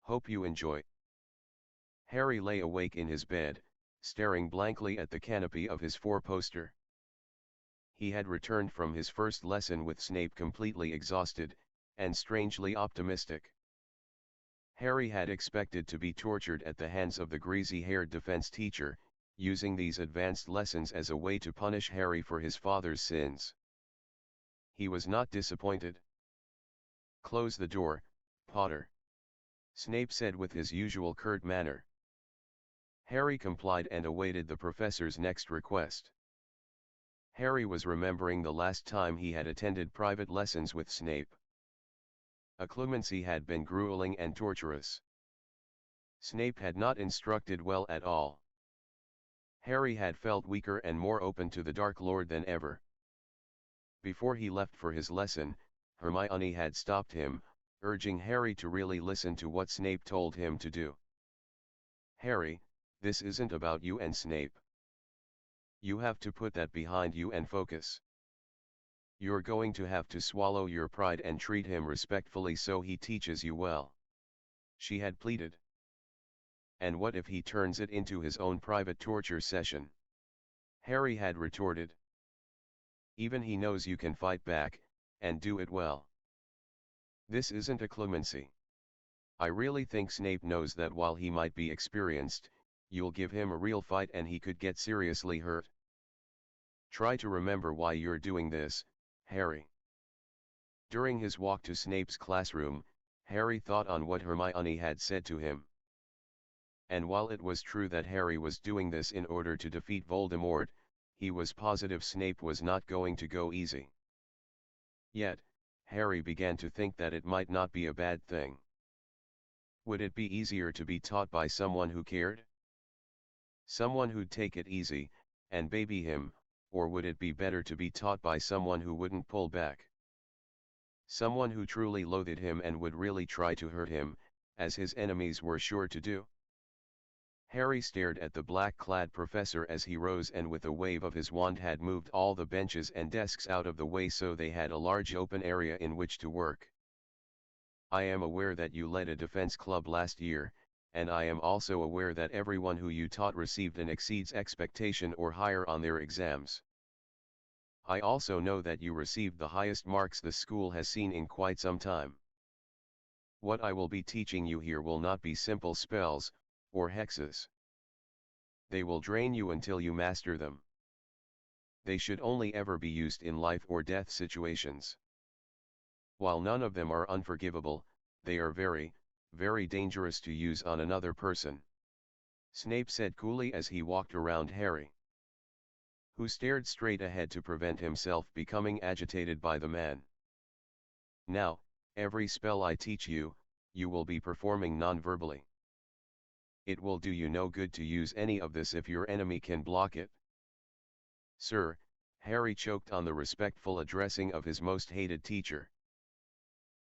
Hope you enjoy. Harry lay awake in his bed, staring blankly at the canopy of his four-poster. He had returned from his first lesson with Snape completely exhausted, and strangely optimistic. Harry had expected to be tortured at the hands of the greasy-haired defense teacher, using these advanced lessons as a way to punish Harry for his father's sins. He was not disappointed. "Close the door, Potter," Snape said with his usual curt manner. Harry complied and awaited the professor's next request. Harry was remembering the last time he had attended private lessons with Snape. Occlumency had been grueling and torturous. Snape had not instructed well at all. Harry had felt weaker and more open to the Dark Lord than ever. Before he left for his lesson, Hermione had stopped him, urging Harry to really listen to what Snape told him to do. "Harry, this isn't about you and Snape. You have to put that behind you and focus. You're going to have to swallow your pride and treat him respectfully so he teaches you well," she had pleaded. "And what if he turns it into his own private torture session?" Harry had retorted. "Even he knows you can fight back, and do it well. This isn't occlumency. I really think Snape knows that while he might be experienced, you'll give him a real fight and he could get seriously hurt. Try to remember why you're doing this, Harry." During his walk to Snape's classroom, Harry thought on what Hermione had said to him. And while it was true that Harry was doing this in order to defeat Voldemort, he was positive Snape was not going to go easy. Yet, Harry began to think that it might not be a bad thing. Would it be easier to be taught by someone who cared? Someone who'd take it easy, and baby him, or would it be better to be taught by someone who wouldn't pull back? Someone who truly loathed him and would really try to hurt him, as his enemies were sure to do? Harry stared at the black-clad professor as he rose and with a wave of his wand had moved all the benches and desks out of the way so they had a large open area in which to work. "I am aware that you led a defense club last year, and I am also aware that everyone who you taught received an exceeds expectation or higher on their exams. I also know that you received the highest marks the school has seen in quite some time. What I will be teaching you here will not be simple spells, or hexes. They will drain you until you master them. They should only ever be used in life or death situations. While none of them are unforgivable, they are very, very dangerous to use on another person," Snape said coolly as he walked around Harry, who stared straight ahead to prevent himself becoming agitated by the man. "Now, every spell I teach you, you will be performing non-verbally. It will do you no good to use any of this if your enemy can block it." "Sir," Harry choked on the respectful addressing of his most hated teacher.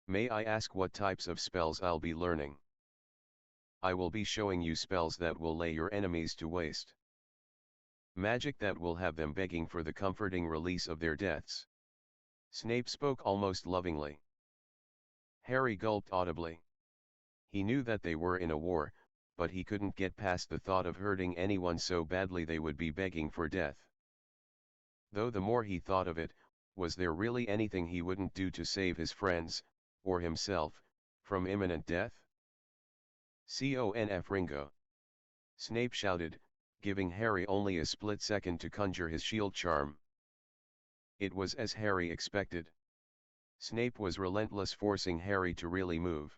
"May I ask what types of spells I'll be learning?" "I will be showing you spells that will lay your enemies to waste. Magic that will have them begging for the comforting release of their deaths." Snape spoke almost lovingly. Harry gulped audibly. He knew that they were in a war, but he couldn't get past the thought of hurting anyone so badly they would be begging for death. Though the more he thought of it, was there really anything he wouldn't do to save his friends, or himself, from imminent death? "Conf Ringo!" Snape shouted, giving Harry only a split second to conjure his shield charm. It was as Harry expected. Snape was relentless, forcing Harry to really move.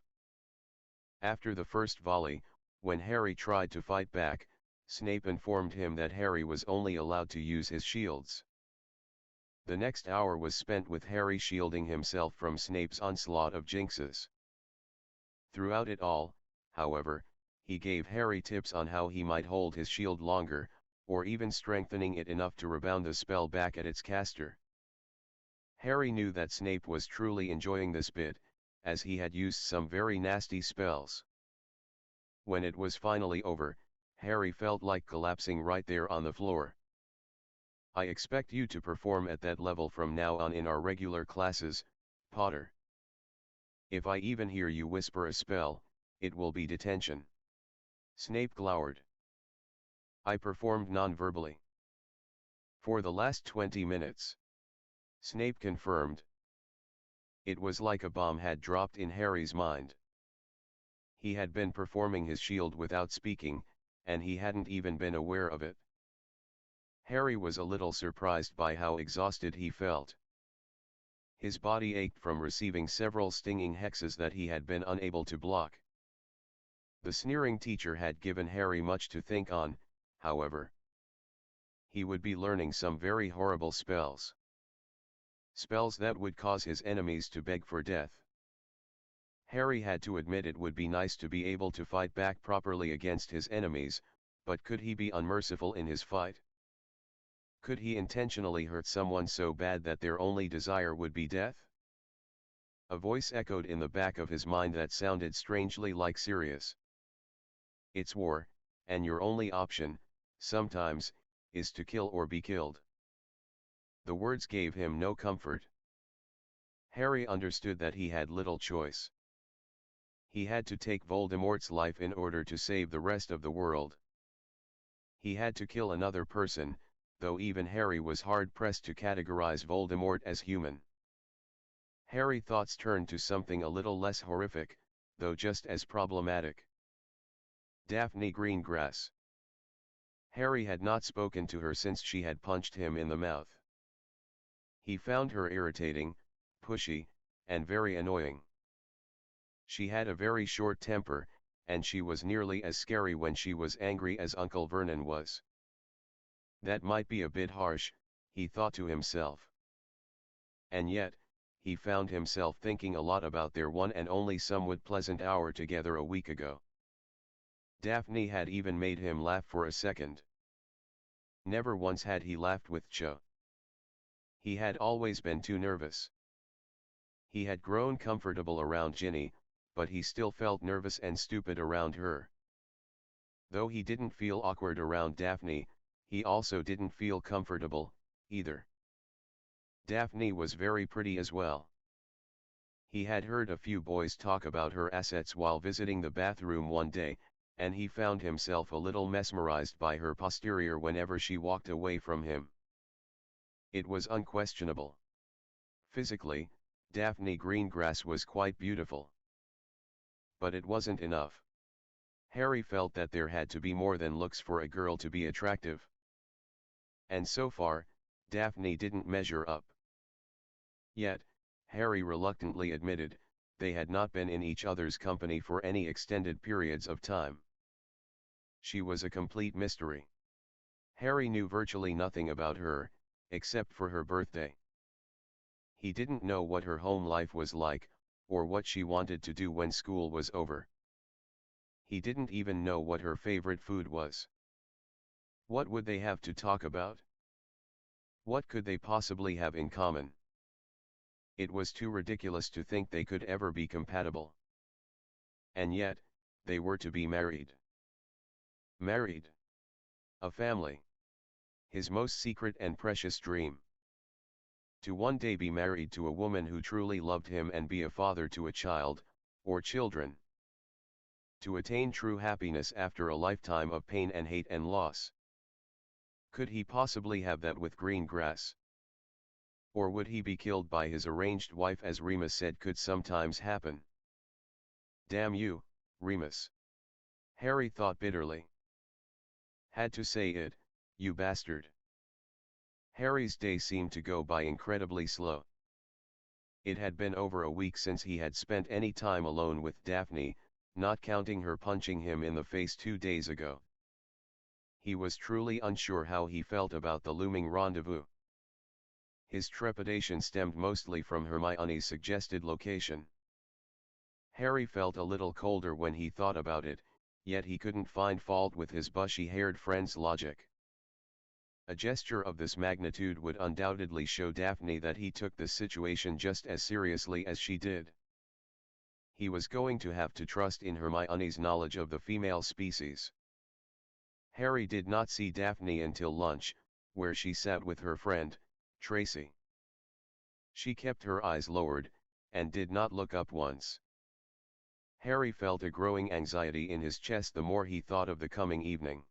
After the first volley, when Harry tried to fight back, Snape informed him that Harry was only allowed to use his shields. The next hour was spent with Harry shielding himself from Snape's onslaught of jinxes. Throughout it all, however, he gave Harry tips on how he might hold his shield longer, or even strengthening it enough to rebound the spell back at its caster. Harry knew that Snape was truly enjoying this bit, as he had used some very nasty spells. When it was finally over, Harry felt like collapsing right there on the floor. "I expect you to perform at that level from now on in our regular classes, Potter. If I even hear you whisper a spell, It will be detention. Snape glowered. I performed non-verbally. For the last 20 minutes. Snape confirmed. It was like a bomb had dropped in Harry's mind. He had been performing his shield without speaking, and he hadn't even been aware of it. Harry was a little surprised by how exhausted he felt. His body ached from receiving several stinging hexes that he had been unable to block. The sneering teacher had given Harry much to think on, however. He would be learning some very horrible spells. Spells that would cause his enemies to beg for death. Harry had to admit it would be nice to be able to fight back properly against his enemies, but could he be unmerciful in his fight? Could he intentionally hurt someone so bad that their only desire would be death? A voice echoed in the back of his mind that sounded strangely like Sirius. It's war, and your only option, sometimes, is to kill or be killed. The words gave him no comfort. Harry understood that he had little choice. He had to take Voldemort's life in order to save the rest of the world. He had to kill another person, though even Harry was hard-pressed to categorize Voldemort as human. Harry's thoughts turned to something a little less horrific, though just as problematic. Daphne Greengrass. Harry had not spoken to her since she had punched him in the mouth. He found her irritating, pushy, and very annoying. She had a very short temper, and she was nearly as scary when she was angry as Uncle Vernon was. That might be a bit harsh, he thought to himself. And yet, he found himself thinking a lot about their one and only somewhat pleasant hour together a week ago. Daphne had even made him laugh for a second. Never once had he laughed with Cho. He had always been too nervous. He had grown comfortable around Ginny, but he still felt nervous and stupid around her. Though he didn't feel awkward around Daphne, he also didn't feel comfortable, either. Daphne was very pretty as well. He had heard a few boys talk about her assets while visiting the bathroom one day, and he found himself a little mesmerized by her posterior whenever she walked away from him. It was unquestionable. Physically, Daphne Greengrass was quite beautiful. But it wasn't enough. Harry felt that there had to be more than looks for a girl to be attractive. And so far, Daphne didn't measure up. Yet, Harry reluctantly admitted, they had not been in each other's company for any extended periods of time. She was a complete mystery. Harry knew virtually nothing about her, except for her birthday. He didn't know what her home life was like, or what she wanted to do when school was over. He didn't even know what her favorite food was. What would they have to talk about? What could they possibly have in common? It was too ridiculous to think they could ever be compatible. And yet, they were to be married. Married. A family. His most secret and precious dream. To one day be married to a woman who truly loved him and be a father to a child, or children. To attain true happiness after a lifetime of pain and hate and loss. Could he possibly have that with Greengrass? Or would he be killed by his arranged wife, as Remus said could sometimes happen? Damn you, Remus. Harry thought bitterly. Had to say it, you bastard. Harry's day seemed to go by incredibly slow. It had been over a week since he had spent any time alone with Daphne, not counting her punching him in the face 2 days ago. He was truly unsure how he felt about the looming rendezvous. His trepidation stemmed mostly from Hermione's suggested location. Harry felt a little colder when he thought about it, yet he couldn't find fault with his bushy-haired friend's logic. A gesture of this magnitude would undoubtedly show Daphne that he took the situation just as seriously as she did. He was going to have to trust in Hermione's knowledge of the female species. Harry did not see Daphne until lunch, where she sat with her friend, Tracy. She kept her eyes lowered, and did not look up once. Harry felt a growing anxiety in his chest the more he thought of the coming evening.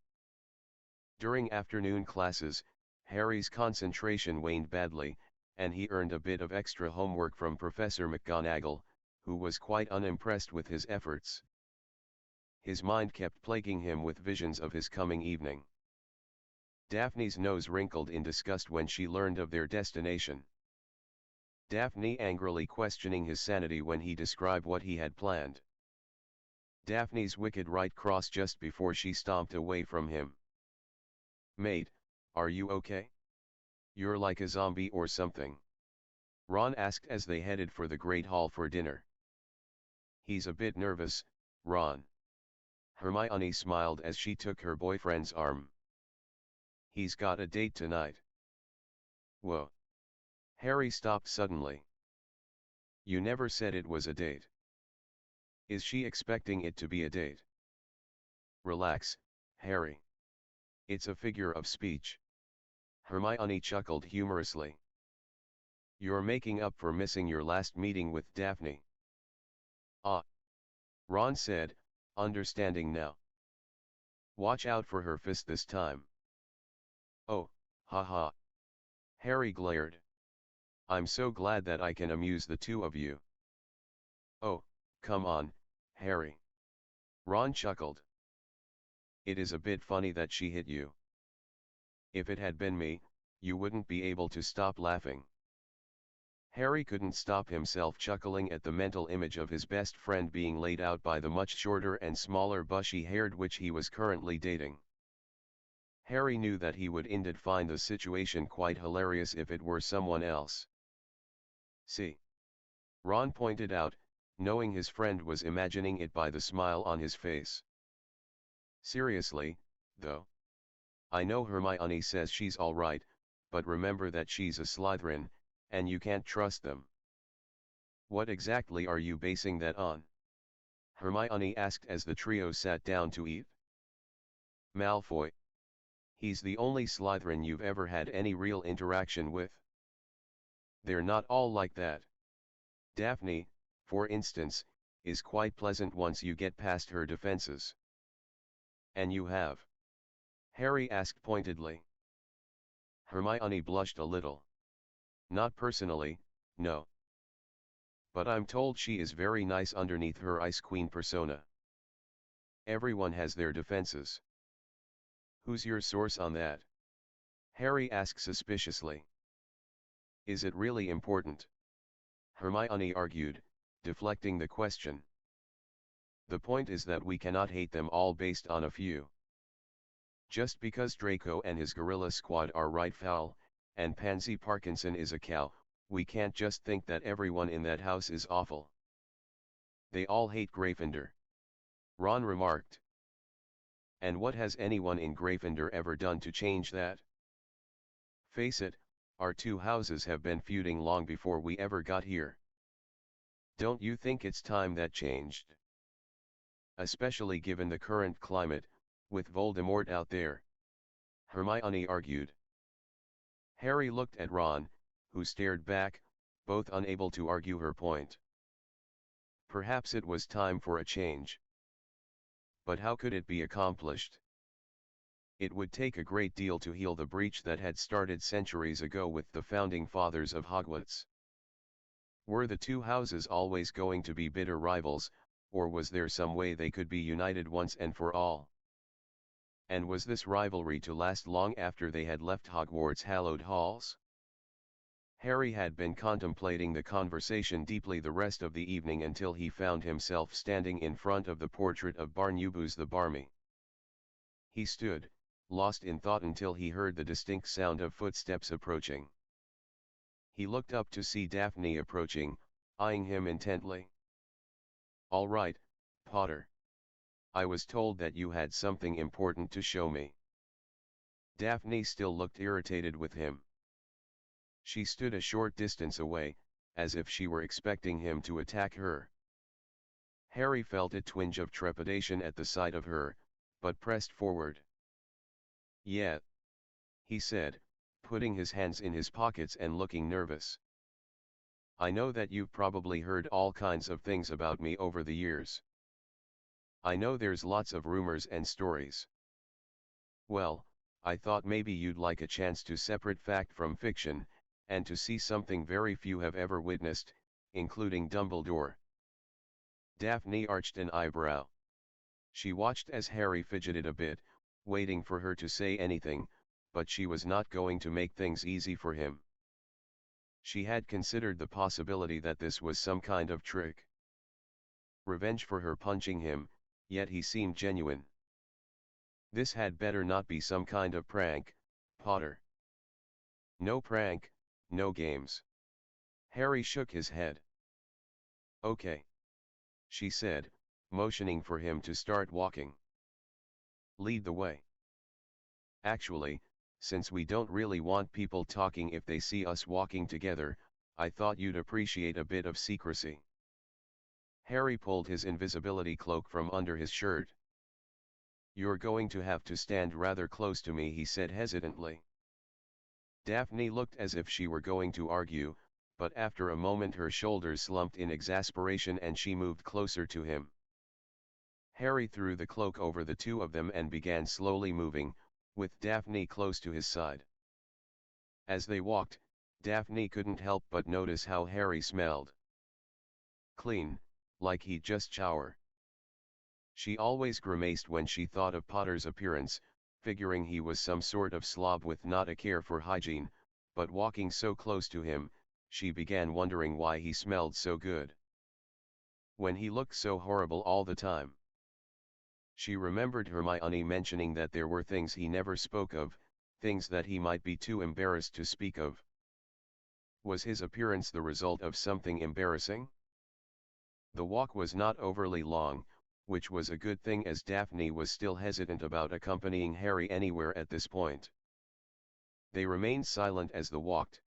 During afternoon classes, Harry's concentration waned badly, and he earned a bit of extra homework from Professor McGonagall, who was quite unimpressed with his efforts. His mind kept plaguing him with visions of his coming evening. Daphne's nose wrinkled in disgust when she learned of their destination. Daphne angrily questioning his sanity when he described what he had planned. Daphne's wicked right cross just before she stomped away from him. "Mate, are you okay? You're like a zombie or something," Ron asked as they headed for the Great Hall for dinner. "He's a bit nervous, Ron." Hermione smiled as she took her boyfriend's arm. "He's got a date tonight." "Whoa." Harry stopped suddenly. "You never said it was a date." "Is she expecting it to be a date?" "Relax, Harry. It's a figure of speech." Hermione chuckled humorously. "You're making up for missing your last meeting with Daphne." "Ah," Ron said, understanding now. "Watch out for her fist this time." "Oh, haha." Harry glared. "I'm so glad that I can amuse the two of you." "Oh, come on, Harry." Ron chuckled. "It is a bit funny that she hit you. If it had been me, you wouldn't be able to stop laughing." Harry couldn't stop himself chuckling at the mental image of his best friend being laid out by the much shorter and smaller bushy-haired witch he was currently dating. Harry knew that he would indeed find the situation quite hilarious if it were someone else. "See?" Ron pointed out, knowing his friend was imagining it by the smile on his face. "Seriously, though? I know Hermione says she's all right, but remember that she's a Slytherin, and you can't trust them." "What exactly are you basing that on?" Hermione asked as the trio sat down to eat. "Malfoy. He's the only Slytherin you've ever had any real interaction with." "They're not all like that. Daphne, for instance, is quite pleasant once you get past her defenses." "And you have?" Harry asked pointedly. Hermione blushed a little. "Not personally, no. But I'm told she is very nice underneath her Ice Queen persona." "Everyone has their defenses." "Who's your source on that?" Harry asked suspiciously. "Is it really important?" Hermione argued, deflecting the question. "The point is that we cannot hate them all based on a few. Just because Draco and his gorilla squad are right foul, and Pansy Parkinson is a cow, we can't just think that everyone in that house is awful." "They all hate Gryffindor," Ron remarked. "And what has anyone in Gryffindor ever done to change that? Face it, our two houses have been feuding long before we ever got here. Don't you think it's time that changed? Especially given the current climate, with Voldemort out there," Hermione argued. Harry looked at Ron, who stared back, both unable to argue her point. Perhaps it was time for a change. But how could it be accomplished? It would take a great deal to heal the breach that had started centuries ago with the founding fathers of Hogwarts. Were the two houses always going to be bitter rivals, or was there some way they could be united once and for all? And was this rivalry to last long after they had left Hogwarts' hallowed halls? Harry had been contemplating the conversation deeply the rest of the evening until he found himself standing in front of the portrait of Barnubus the Barmy. He stood, lost in thought until he heard the distinct sound of footsteps approaching. He looked up to see Daphne approaching, eyeing him intently. "All right, Potter. I was told that you had something important to show me." Daphne still looked irritated with him. She stood a short distance away, as if she were expecting him to attack her. Harry felt a twinge of trepidation at the sight of her, but pressed forward. "Yeah," he said, putting his hands in his pockets and looking nervous. "I know that you've probably heard all kinds of things about me over the years. I know there's lots of rumors and stories. Well, I thought maybe you'd like a chance to separate fact from fiction, and to see something very few have ever witnessed, including Dumbledore. Daphne arched an eyebrow. She watched as Harry fidgeted a bit, waiting for her to say anything, but she was not going to make things easy for him. She had considered the possibility that this was some kind of trick. Revenge for her punching him, yet he seemed genuine. This had better not be some kind of prank, Potter. No prank, no games. Harry shook his head. Okay, she said, motioning for him to start walking. Lead the way. Actually, since we don't really want people talking if they see us walking together, I thought you'd appreciate a bit of secrecy. Harry pulled his invisibility cloak from under his shirt. You're going to have to stand rather close to me, he said hesitantly. Daphne looked as if she were going to argue, but after a moment her shoulders slumped in exasperation and she moved closer to him. Harry threw the cloak over the two of them and began slowly moving, with Daphne close to his side. As they walked, Daphne couldn't help but notice how Harry smelled. Clean, like he'd just showered. She always grimaced when she thought of Potter's appearance, figuring he was some sort of slob with not a care for hygiene, but walking so close to him, she began wondering why he smelled so good. When he looked so horrible all the time. She remembered Hermione mentioning that there were things he never spoke of, things that he might be too embarrassed to speak of. Was his appearance the result of something embarrassing? The walk was not overly long, which was a good thing as Daphne was still hesitant about accompanying Harry anywhere at this point. They remained silent as they walked.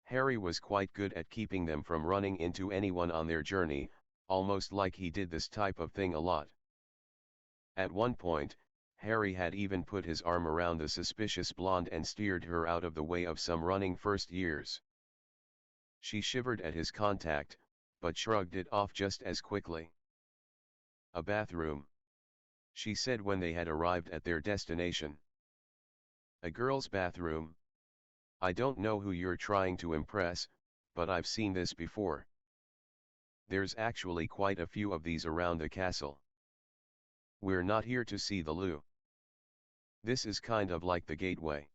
Harry was quite good at keeping them from running into anyone on their journey, almost like he did this type of thing a lot. At one point, Harry had even put his arm around the suspicious blonde and steered her out of the way of some running first years. She shivered at his contact, but shrugged it off just as quickly. A bathroom, she said when they had arrived at their destination. A girl's bathroom? I don't know who you're trying to impress, but I've seen this before. There's actually quite a few of these around the castle. We're not here to see the loo. This is kind of like the gateway.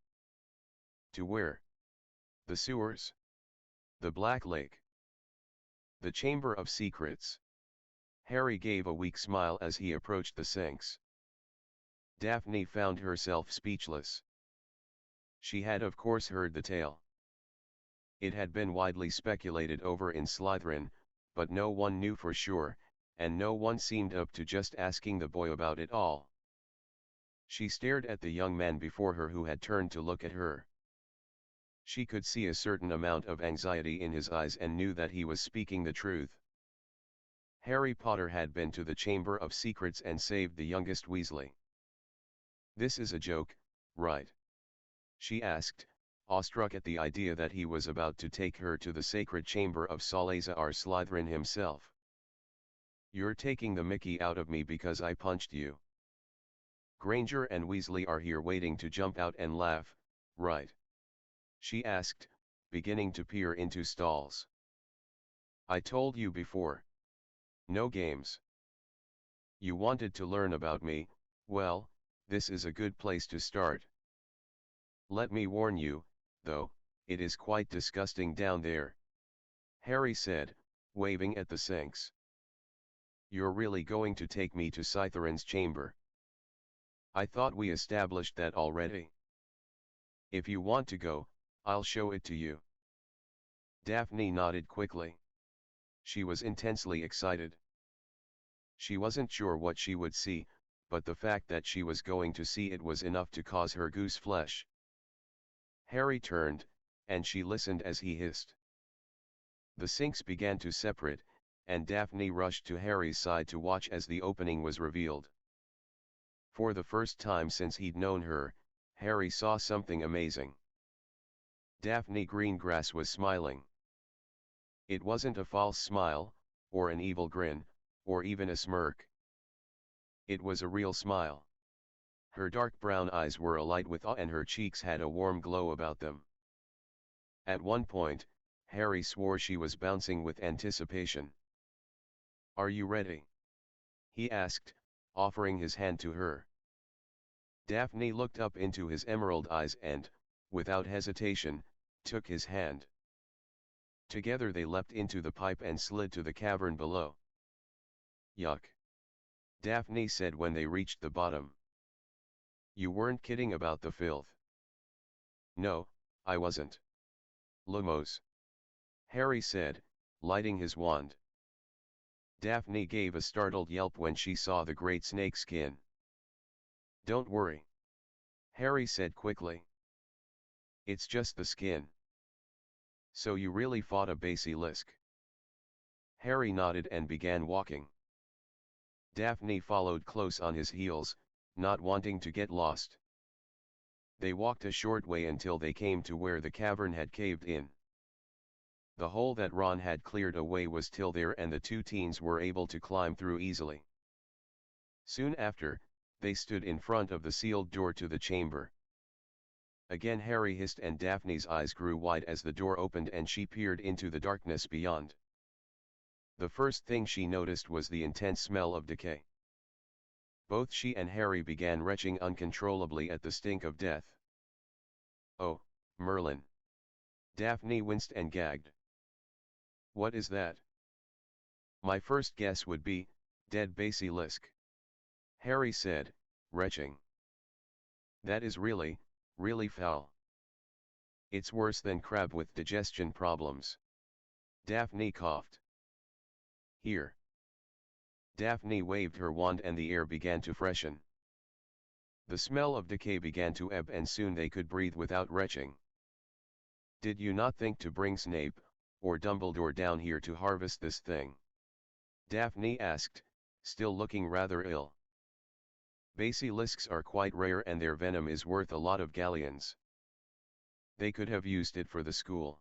To where? The sewers? The Black Lake? The Chamber of Secrets? Harry gave a weak smile as he approached the sinks. Daphne found herself speechless. She had of course heard the tale. It had been widely speculated over in Slytherin, but no one knew for sure, and no one seemed up to just asking the boy about it all. She stared at the young man before her who had turned to look at her. She could see a certain amount of anxiety in his eyes and knew that he was speaking the truth. Harry Potter had been to the Chamber of Secrets and saved the youngest Weasley. This is a joke, right? She asked, awestruck at the idea that he was about to take her to the sacred chamber of Salazar Slytherin himself. You're taking the mickey out of me because I punched you. Granger and Weasley are here waiting to jump out and laugh, right? She asked, beginning to peer into stalls. I told you before. No games. You wanted to learn about me, well, this is a good place to start. Let me warn you, though, it is quite disgusting down there. Harry said, waving at the sinks. You're really going to take me to Slytherin's chamber? I thought we established that already. If you want to go, I'll show it to you. Daphne nodded quickly. She was intensely excited. She wasn't sure what she would see, but the fact that she was going to see it was enough to cause her goose flesh. Harry turned, and she listened as he hissed. The sinks began to separate, and Daphne rushed to Harry's side to watch as the opening was revealed. For the first time since he'd known her, Harry saw something amazing. Daphne Greengrass was smiling. It wasn't a false smile, or an evil grin, or even a smirk. It was a real smile. Her dark brown eyes were alight with awe and her cheeks had a warm glow about them. At one point, Harry swore she was bouncing with anticipation. "Are you ready?" he asked, offering his hand to her. Daphne looked up into his emerald eyes and, without hesitation, took his hand. Together they leapt into the pipe and slid to the cavern below. "Yuck," Daphne said when they reached the bottom. "You weren't kidding about the filth." "No, I wasn't. Lumos," Harry said, lighting his wand. Daphne gave a startled yelp when she saw the great snake skin. "Don't worry," Harry said quickly. "It's just the skin." "So you really fought a basilisk?" Harry nodded and began walking. Daphne followed close on his heels, not wanting to get lost. They walked a short way until they came to where the cavern had caved in. The hole that Ron had cleared away was still there and the two teens were able to climb through easily. Soon after, they stood in front of the sealed door to the chamber. Again Harry hissed and Daphne's eyes grew wide as the door opened and she peered into the darkness beyond. The first thing she noticed was the intense smell of decay. Both she and Harry began retching uncontrollably at the stink of death. "Oh, Merlin." Daphne winced and gagged. "What is that?" "My first guess would be, dead basilisk," Harry said, retching. "That is really, really foul. It's worse than crab with digestion problems." Daphne coughed. "Here." Daphne waved her wand and the air began to freshen. The smell of decay began to ebb and soon they could breathe without retching. "Did you not think to bring Snape, or Dumbledore down here to harvest this thing?" Daphne asked, still looking rather ill. "Basilisks are quite rare and their venom is worth a lot of galleons. They could have used it for the school."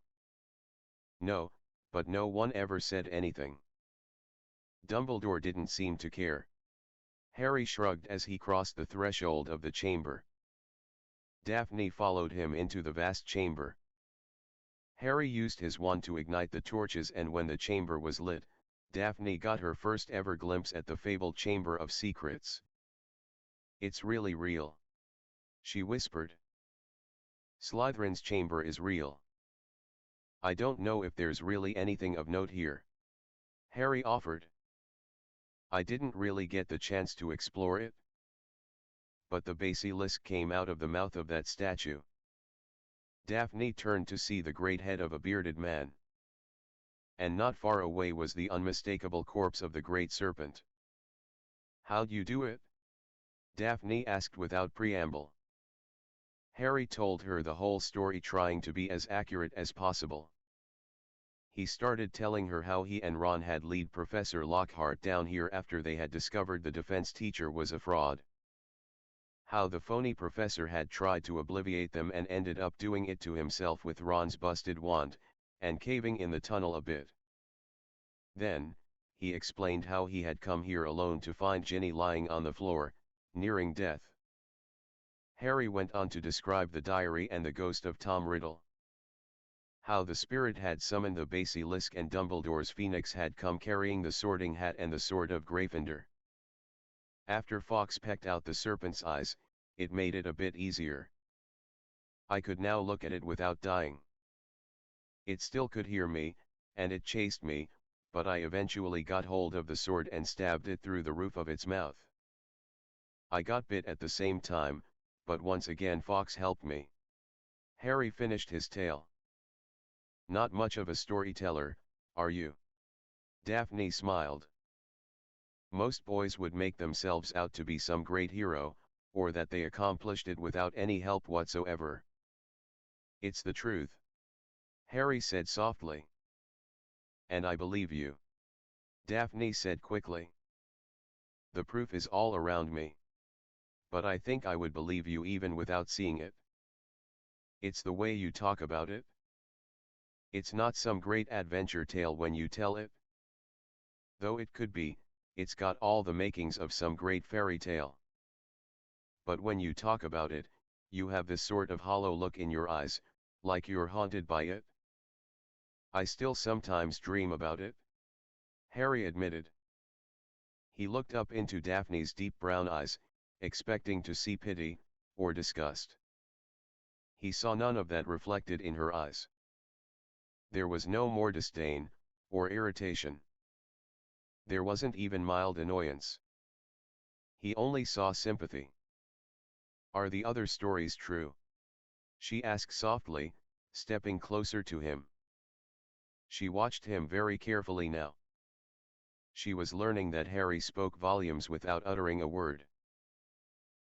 "No, but no one ever said anything." "Dumbledore didn't seem to care." Harry shrugged as he crossed the threshold of the chamber. Daphne followed him into the vast chamber. Harry used his wand to ignite the torches and when the chamber was lit, Daphne got her first ever glimpse at the fabled Chamber of Secrets. "It's really real," she whispered. "Slytherin's chamber is real." "I don't know if there's really anything of note here," Harry offered. "I didn't really get the chance to explore it." "But the basilisk came out of the mouth of that statue." Daphne turned to see the great head of a bearded man. And not far away was the unmistakable corpse of the great serpent. "How'd you do it?" Daphne asked without preamble. Harry told her the whole story, trying to be as accurate as possible. He started telling her how he and Ron had led Professor Lockhart down here after they had discovered the defense teacher was a fraud. How the phony professor had tried to obliviate them and ended up doing it to himself with Ron's busted wand, and caving in the tunnel a bit. Then, he explained how he had come here alone to find Ginny lying on the floor, nearing death. Harry went on to describe the diary and the ghost of Tom Riddle. How the spirit had summoned the basilisk and Dumbledore's phoenix had come carrying the sorting hat and the sword of Gryffindor. After Fawkes pecked out the serpent's eyes, it made it a bit easier. I could now look at it without dying. It still could hear me, and it chased me, but I eventually got hold of the sword and stabbed it through the roof of its mouth. I got bit at the same time, but once again Fawkes helped me." Harry finished his tale. "Not much of a storyteller, are you?" Daphne smiled. "Most boys would make themselves out to be some great hero, or that they accomplished it without any help whatsoever." "It's the truth," Harry said softly. "And I believe you," Daphne said quickly. "The proof is all around me. But I think I would believe you even without seeing it." "It's the way you talk about it. It's not some great adventure tale when you tell it." "Though it could be, It's got all the makings of some great fairy tale. But when you talk about it, you have this sort of hollow look in your eyes, like you're haunted by it. I still sometimes dream about it, Harry admitted. He looked up into Daphne's deep brown eyes, expecting to see pity, or disgust. He saw none of that reflected in her eyes. There was no more disdain, or irritation. There wasn't even mild annoyance. He only saw sympathy. Are the other stories true? She asked softly, stepping closer to him. She watched him very carefully now. She was learning that Harry spoke volumes without uttering a word.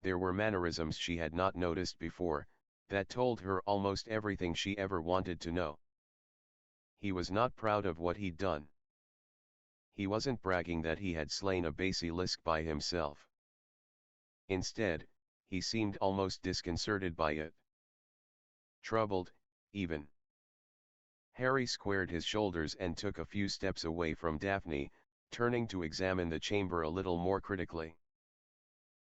There were mannerisms she had not noticed before, that told her almost everything she ever wanted to know. He was not proud of what he'd done. He wasn't bragging that he had slain a basilisk by himself. Instead, he seemed almost disconcerted by it. Troubled, even. Harry squared his shoulders and took a few steps away from Daphne, turning to examine the chamber a little more critically.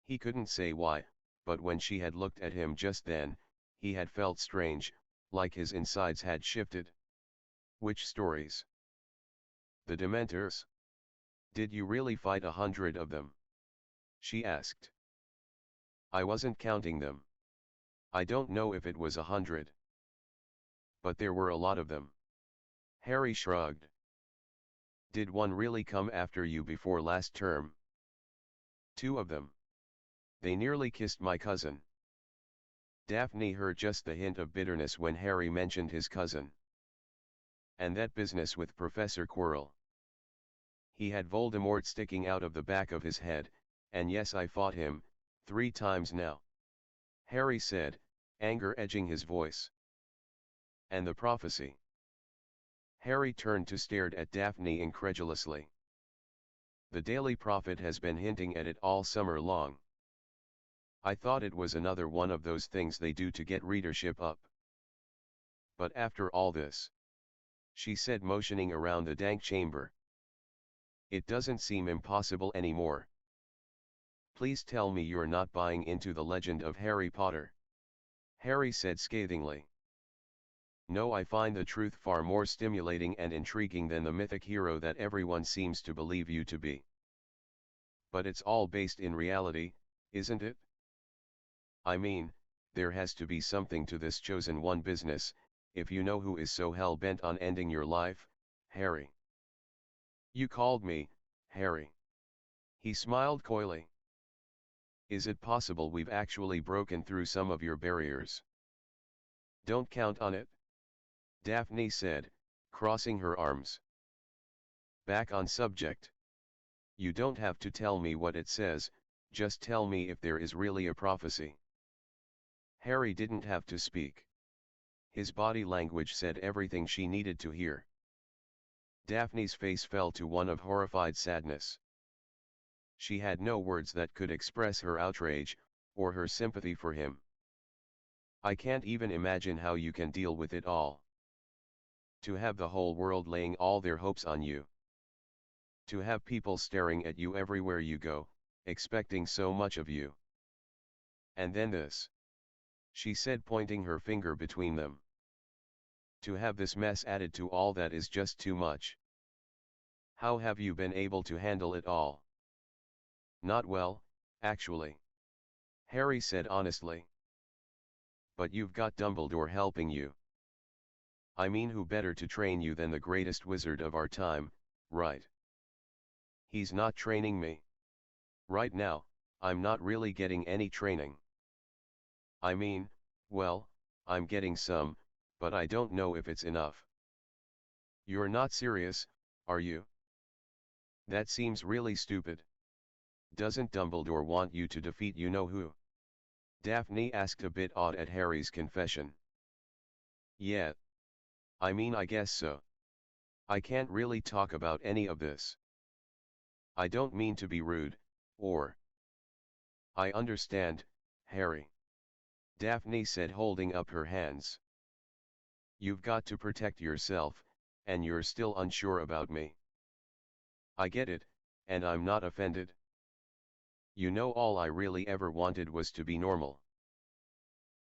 He couldn't say why, but when she had looked at him just then, he had felt strange, like his insides had shifted. Which stories? The Dementors? Did you really fight 100 of them? She asked. I wasn't counting them. I don't know if it was 100. But there were a lot of them. Harry shrugged. Did one really come after you before last term? 2 of them. They nearly kissed my cousin. Daphne heard just the hint of bitterness when Harry mentioned his cousin. And that business with Professor Quirrell. He had Voldemort sticking out of the back of his head, and yes, I fought him, 3 times now. Harry said, anger edging his voice. And the prophecy. Harry turned to stare at Daphne incredulously. The Daily Prophet has been hinting at it all summer long. I thought it was another one of those things they do to get readership up. But after all this, she said, motioning around the dank chamber, it doesn't seem impossible anymore. Please tell me you're not buying into the legend of Harry Potter. Harry said scathingly. No, I find the truth far more stimulating and intriguing than the mythic hero that everyone seems to believe you to be. But it's all based in reality, isn't it? I mean, there has to be something to this chosen one business, if you know who is so hell-bent on ending your life, Harry. You called me, Harry. He smiled coyly. Is it possible we've actually broken through some of your barriers? Don't count on it. Daphne said, crossing her arms. Back on subject. You don't have to tell me what it says, just tell me if there is really a prophecy. Harry didn't have to speak. His body language said everything she needed to hear. Daphne's face fell to one of horrified sadness. She had no words that could express her outrage, or her sympathy for him. I can't even imagine how you can deal with it all. To have the whole world laying all their hopes on you. To have people staring at you everywhere you go, expecting so much of you. And then this. She said, pointing her finger between them. To have this mess added to all that is just too much. How have you been able to handle it all? Not well, actually. Harry said honestly. But you've got Dumbledore helping you. I mean, who better to train you than the greatest wizard of our time, right? He's not training me. Right now, I'm not really getting any training. I mean, well, I'm getting some, but I don't know if it's enough. You're not serious, are you? That seems really stupid. Doesn't Dumbledore want you to defeat you-know-who? Daphne asked, a bit awed at Harry's confession. Yeah. I mean, I guess so. I can't really talk about any of this. I don't mean to be rude, or... I understand, Harry. Daphne said, holding up her hands. You've got to protect yourself, and you're still unsure about me. I get it, And I'm not offended. You know, all I really ever wanted was to be normal.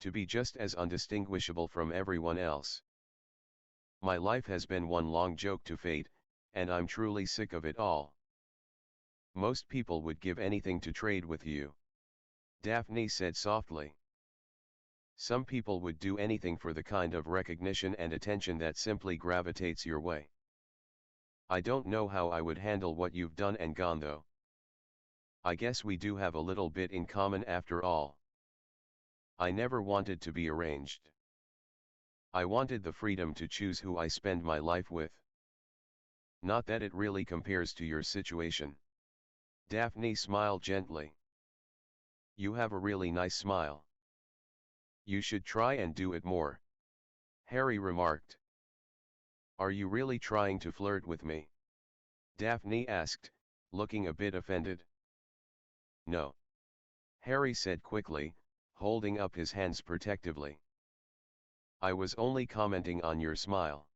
To be just as undistinguishable from everyone else. My life has been one long joke to fate, and I'm truly sick of it all. Most people would give anything to trade with you. Daphne said softly. Some people would do anything for the kind of recognition and attention that simply gravitates your way. I don't know how I would handle what you've done and gone though. I guess we do have a little bit in common after all. I never wanted to be arranged. I wanted the freedom to choose who I spend my life with. Not that it really compares to your situation. Daphne smiled gently. You have a really nice smile. You should try and do it more. Harry remarked. Are you really trying to flirt with me? Daphne asked, looking a bit offended. No. Harry said quickly, holding up his hands protectively. I was only commenting on your smile.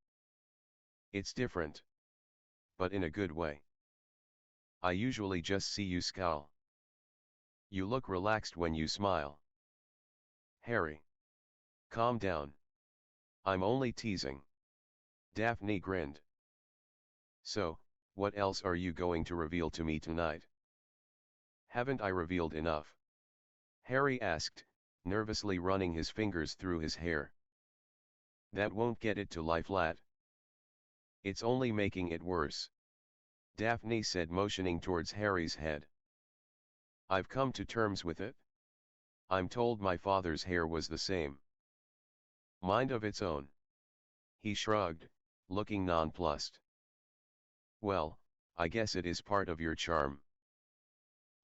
It's different. But in a good way. I usually just see you scowl. You look relaxed when you smile. Harry. Calm down. I'm only teasing. Daphne grinned. So, what else are you going to reveal to me tonight? Haven't I revealed enough? Harry asked, nervously running his fingers through his hair. That won't get it to lie flat. It's only making it worse. Daphne said, motioning towards Harry's head. I've come to terms with it. I'm told my father's hair was the same. Mind of its own. He shrugged, looking nonplussed. Well, I guess it is part of your charm.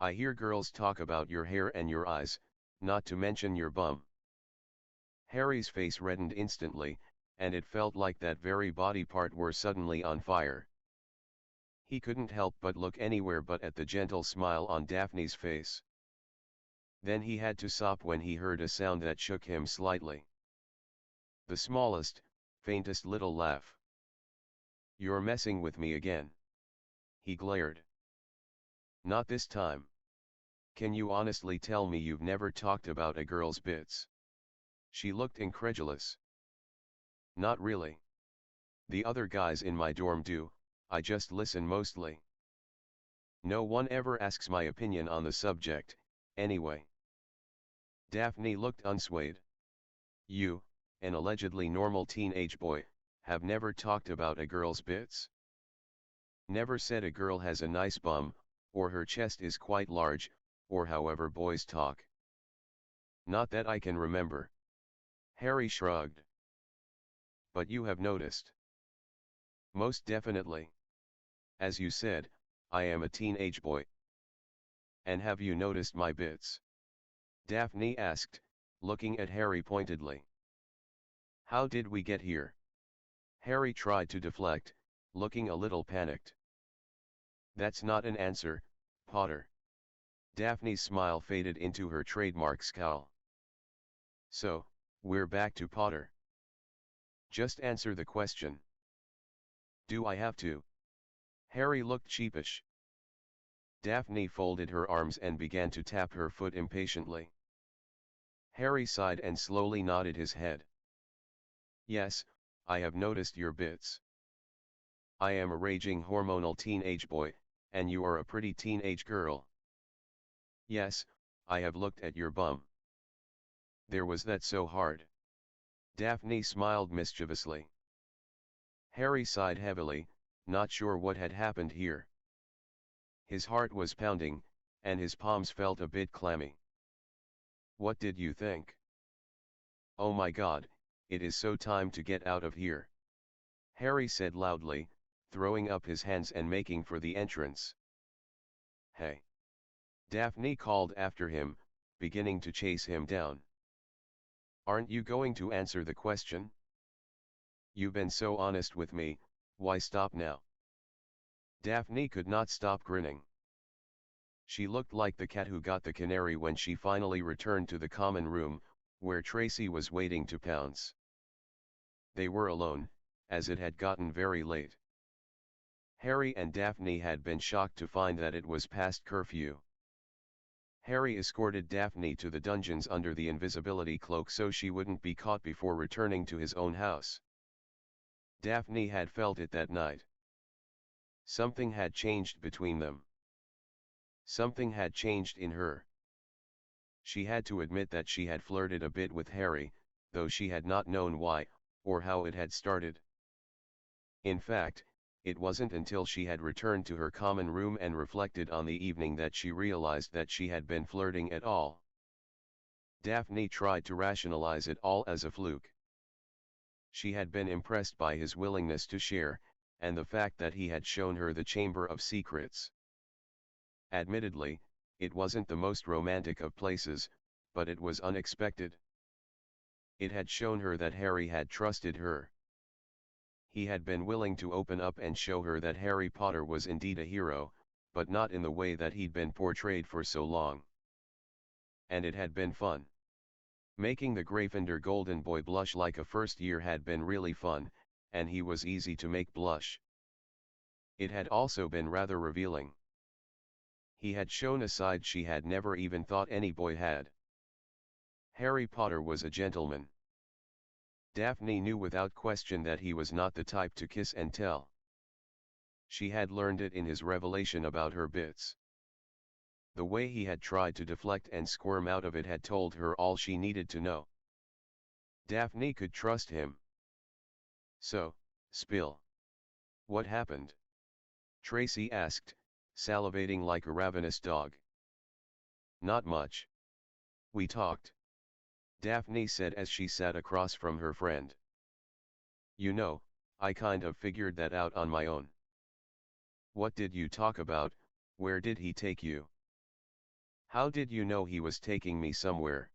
I hear girls talk about your hair and your eyes, not to mention your bum. Harry's face reddened instantly, and it felt like that very body part were suddenly on fire. He couldn't help but look anywhere but at the gentle smile on Daphne's face. Then he had to stop when he heard a sound that shook him slightly. The smallest, faintest little laugh. You're messing with me again. He glared. Not this time. Can you honestly tell me you've never talked about a girl's bits? She looked incredulous. Not really. The other guys in my dorm do, I just listen mostly. No one ever asks my opinion on the subject, anyway. Daphne looked unswayed. You, an allegedly normal teenage boy, have never talked about a girl's bits? Never said a girl has a nice bum, or her chest is quite large, or however boys talk? Not that I can remember. Harry shrugged. But you have noticed. Most definitely. As you said, I am a teenage boy. And have you noticed my bits? Daphne asked, looking at Harry pointedly. How did we get here? Harry tried to deflect, looking a little panicked. That's not an answer, Potter. Daphne's smile faded into her trademark scowl. So, we're back to Potter. Just answer the question. Do I have to? Harry looked sheepish. Daphne folded her arms and began to tap her foot impatiently. Harry sighed and slowly nodded his head. Yes, I have noticed your bits. I am a raging hormonal teenage boy, and you are a pretty teenage girl. Yes, I have looked at your bum. There was that so hard. Daphne smiled mischievously. Harry sighed heavily, not sure what had happened here. His heart was pounding, and his palms felt a bit clammy. What did you think? Oh my God, it is so time to get out of here. Harry said loudly, throwing up his hands and making for the entrance. Hey! Daphne called after him, beginning to chase him down. Aren't you going to answer the question? You've been so honest with me, why stop now? Daphne could not stop grinning. She looked like the cat who got the canary when she finally returned to the common room, where Tracy was waiting to pounce. They were alone, as it had gotten very late. Harry and Daphne had been shocked to find that it was past curfew. Harry escorted Daphne to the dungeons under the invisibility cloak so she wouldn't be caught before returning to his own house. Daphne had felt it that night. Something had changed between them. Something had changed in her. She had to admit that she had flirted a bit with Harry, though she had not known why, or how it had started. In fact, it wasn't until she had returned to her common room and reflected on the evening that she realized that she had been flirting at all. Daphne tried to rationalize it all as a fluke. She had been impressed by his willingness to share, and the fact that he had shown her the Chamber of Secrets. Admittedly, it wasn't the most romantic of places, but it was unexpected. It had shown her that Harry had trusted her. He had been willing to open up and show her that Harry Potter was indeed a hero, but not in the way that he'd been portrayed for so long. And it had been fun. Making the Gryffindor golden boy blush like a first year had been really fun, and he was easy to make blush. It had also been rather revealing. He had shown a side she had never even thought any boy had. Harry Potter was a gentleman. Daphne knew without question that he was not the type to kiss and tell. She had learned it in his revelation about her bits. The way he had tried to deflect and squirm out of it had told her all she needed to know. Daphne could trust him. So, spill. What happened? Tracy asked, salivating like a ravenous dog. Not much. We talked. Daphne said as she sat across from her friend. You know, I kind of figured that out on my own. What did you talk about? Where did he take you? How did you know he was taking me somewhere?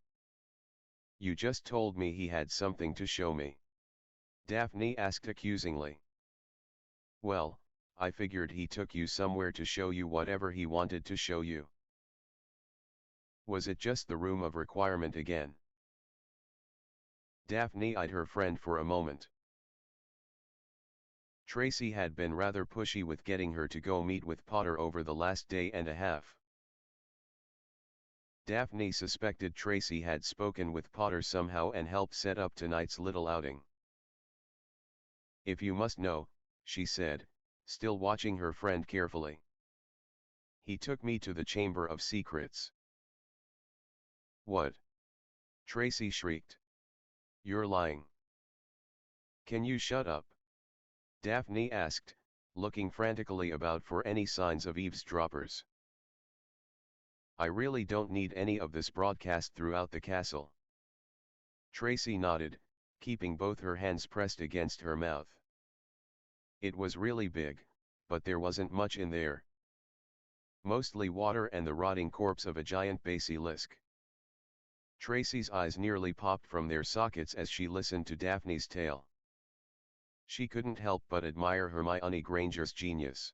You just told me he had something to show me. Daphne asked accusingly. Well, I figured he took you somewhere to show you whatever he wanted to show you. Was it just the room of requirement again? Daphne eyed her friend for a moment. Tracy had been rather pushy with getting her to go meet with Potter over the last day and a half. Daphne suspected Tracy had spoken with Potter somehow and helped set up tonight's little outing. If you must know, she said, still watching her friend carefully. He took me to the Chamber of Secrets. What? Tracy shrieked. You're lying. Can you shut up? Daphne asked, looking frantically about for any signs of eavesdroppers. I really don't need any of this broadcast throughout the castle. Tracy nodded, keeping both her hands pressed against her mouth. It was really big, but there wasn't much in there. Mostly water and the rotting corpse of a giant basilisk. Tracy's eyes nearly popped from their sockets as she listened to Daphne's tale. She couldn't help but admire Hermione Granger's genius.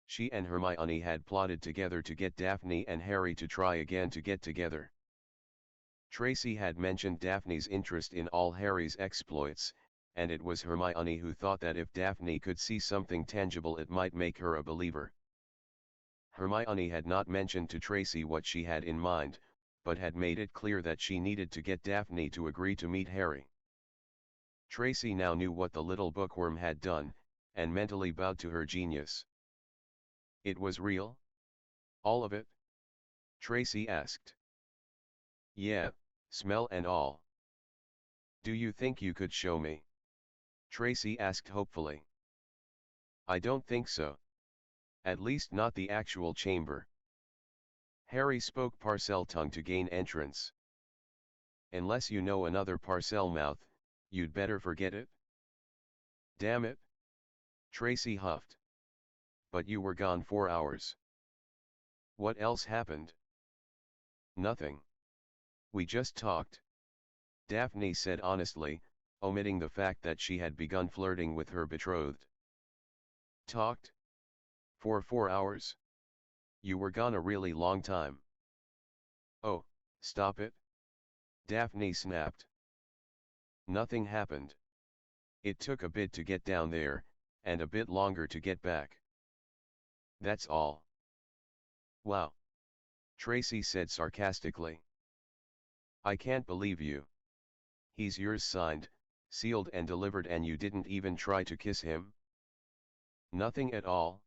She and Hermione had plotted together to get Daphne and Harry to try again to get together. Tracy had mentioned Daphne's interest in all Harry's exploits, and it was Hermione who thought that if Daphne could see something tangible it might make her a believer. Hermione had not mentioned to Tracy what she had in mind, but had made it clear that she needed to get Daphne to agree to meet Harry. Tracy now knew what the little bookworm had done, and mentally bowed to her genius. It was real? All of it? Tracy asked. Yeah, smell and all. Do you think you could show me? Tracy asked hopefully. I don't think so. At least not the actual chamber. Harry spoke Parseltongue to gain entrance. Unless you know another Parselmouth, you'd better forget it. Damn it. Tracy huffed. But you were gone 4 hours. What else happened? Nothing. We just talked. Daphne said honestly, omitting the fact that she had begun flirting with her betrothed. Talked? For 4 hours? You were gone a really long time. Oh, stop it. Daphne snapped. Nothing happened. It took a bit to get down there, and a bit longer to get back. That's all. Wow. Tracy said sarcastically. I can't believe you. He's yours signed, sealed and delivered, and you didn't even try to kiss him? Nothing at all?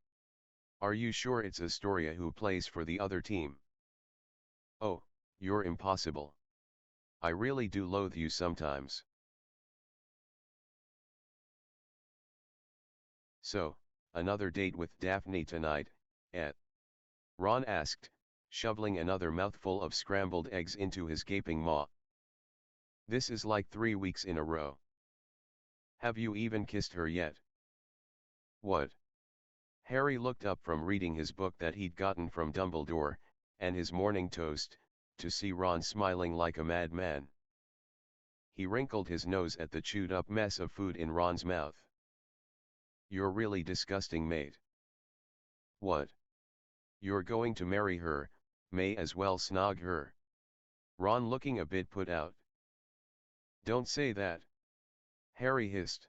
Are you sure it's Astoria who plays for the other team? Oh, you're impossible. I really do loathe you sometimes. So, another date with Daphne tonight, eh? Ron asked, shoveling another mouthful of scrambled eggs into his gaping maw. This is like 3 weeks in a row. Have you even kissed her yet? What? Harry looked up from reading his book that he'd gotten from Dumbledore, and his morning toast, to see Ron smiling like a madman. He wrinkled his nose at the chewed-up mess of food in Ron's mouth. You're really disgusting, mate. What? You're going to marry her, may as well snog her. Ron looking a bit put out. Don't say that. Harry hissed.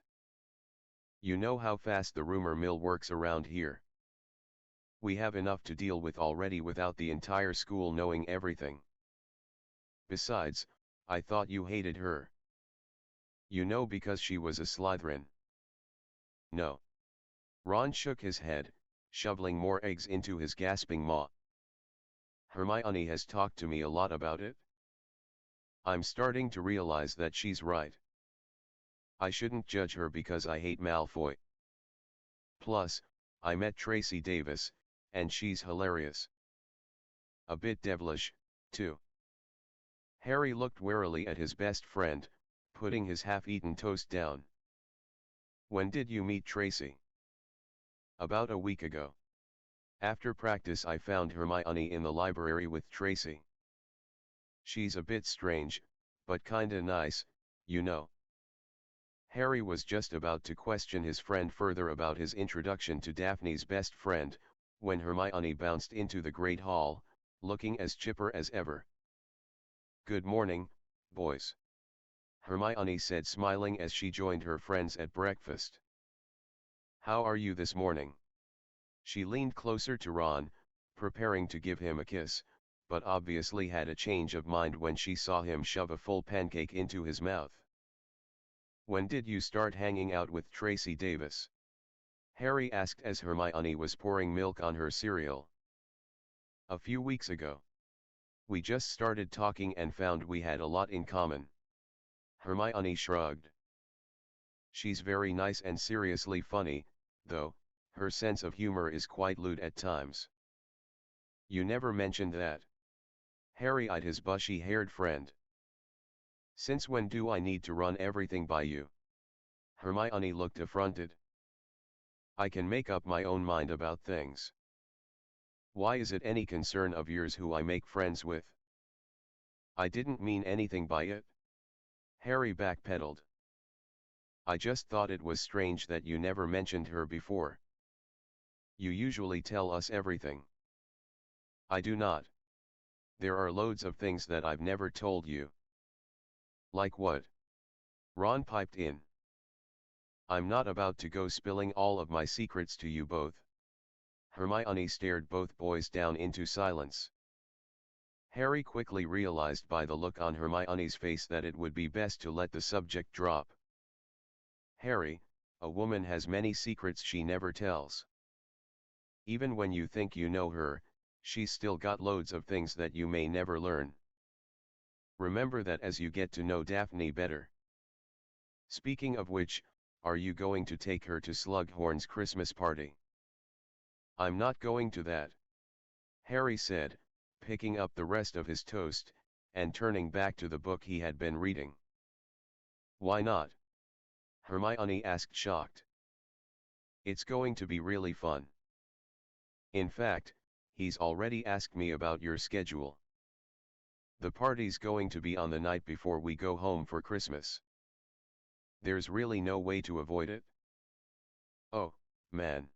You know how fast the rumor mill works around here. We have enough to deal with already without the entire school knowing everything. Besides, I thought you hated her. You know, because she was a Slytherin. No. Ron shook his head, shoveling more eggs into his gasping maw. Hermione has talked to me a lot about it. I'm starting to realize that she's right. I shouldn't judge her because I hate Malfoy. Plus, I met Tracy Davis, and she's hilarious. A bit devilish, too. Harry looked warily at his best friend, putting his half-eaten toast down. When did you meet Tracy? About a week ago. After practice I found Hermione in the library with Tracy. She's a bit strange, but kinda nice, you know. Harry was just about to question his friend further about his introduction to Daphne's best friend, when Hermione bounced into the Great Hall, looking as chipper as ever. Good morning, boys. Hermione said, smiling as she joined her friends at breakfast. How are you this morning? She leaned closer to Ron, preparing to give him a kiss, but obviously had a change of mind when she saw him shove a full pancake into his mouth. When did you start hanging out with Tracy Davis? Harry asked as Hermione was pouring milk on her cereal. A few weeks ago. We just started talking and found we had a lot in common. Hermione shrugged. She's very nice and seriously funny, though. Her sense of humor is quite lewd at times. You never mentioned that. Harry eyed his bushy-haired friend. Since when do I need to run everything by you? Hermione looked affronted. I can make up my own mind about things. Why is it any concern of yours who I make friends with? I didn't mean anything by it. Harry backpedaled. I just thought it was strange that you never mentioned her before. You usually tell us everything. I do not. There are loads of things that I've never told you. Like what? Ron piped in. I'm not about to go spilling all of my secrets to you both. Hermione stared both boys down into silence. Harry quickly realized by the look on Hermione's face that it would be best to let the subject drop. Harry, a woman has many secrets she never tells. Even when you think you know her, she's still got loads of things that you may never learn. Remember that as you get to know Daphne better. Speaking of which, are you going to take her to Slughorn's Christmas party? I'm not going to that. Harry said, picking up the rest of his toast, and turning back to the book he had been reading. Why not? Hermione asked, shocked. It's going to be really fun. In fact, he's already asked me about your schedule. The party's going to be on the night before we go home for Christmas. There's really no way to avoid it. Oh, man.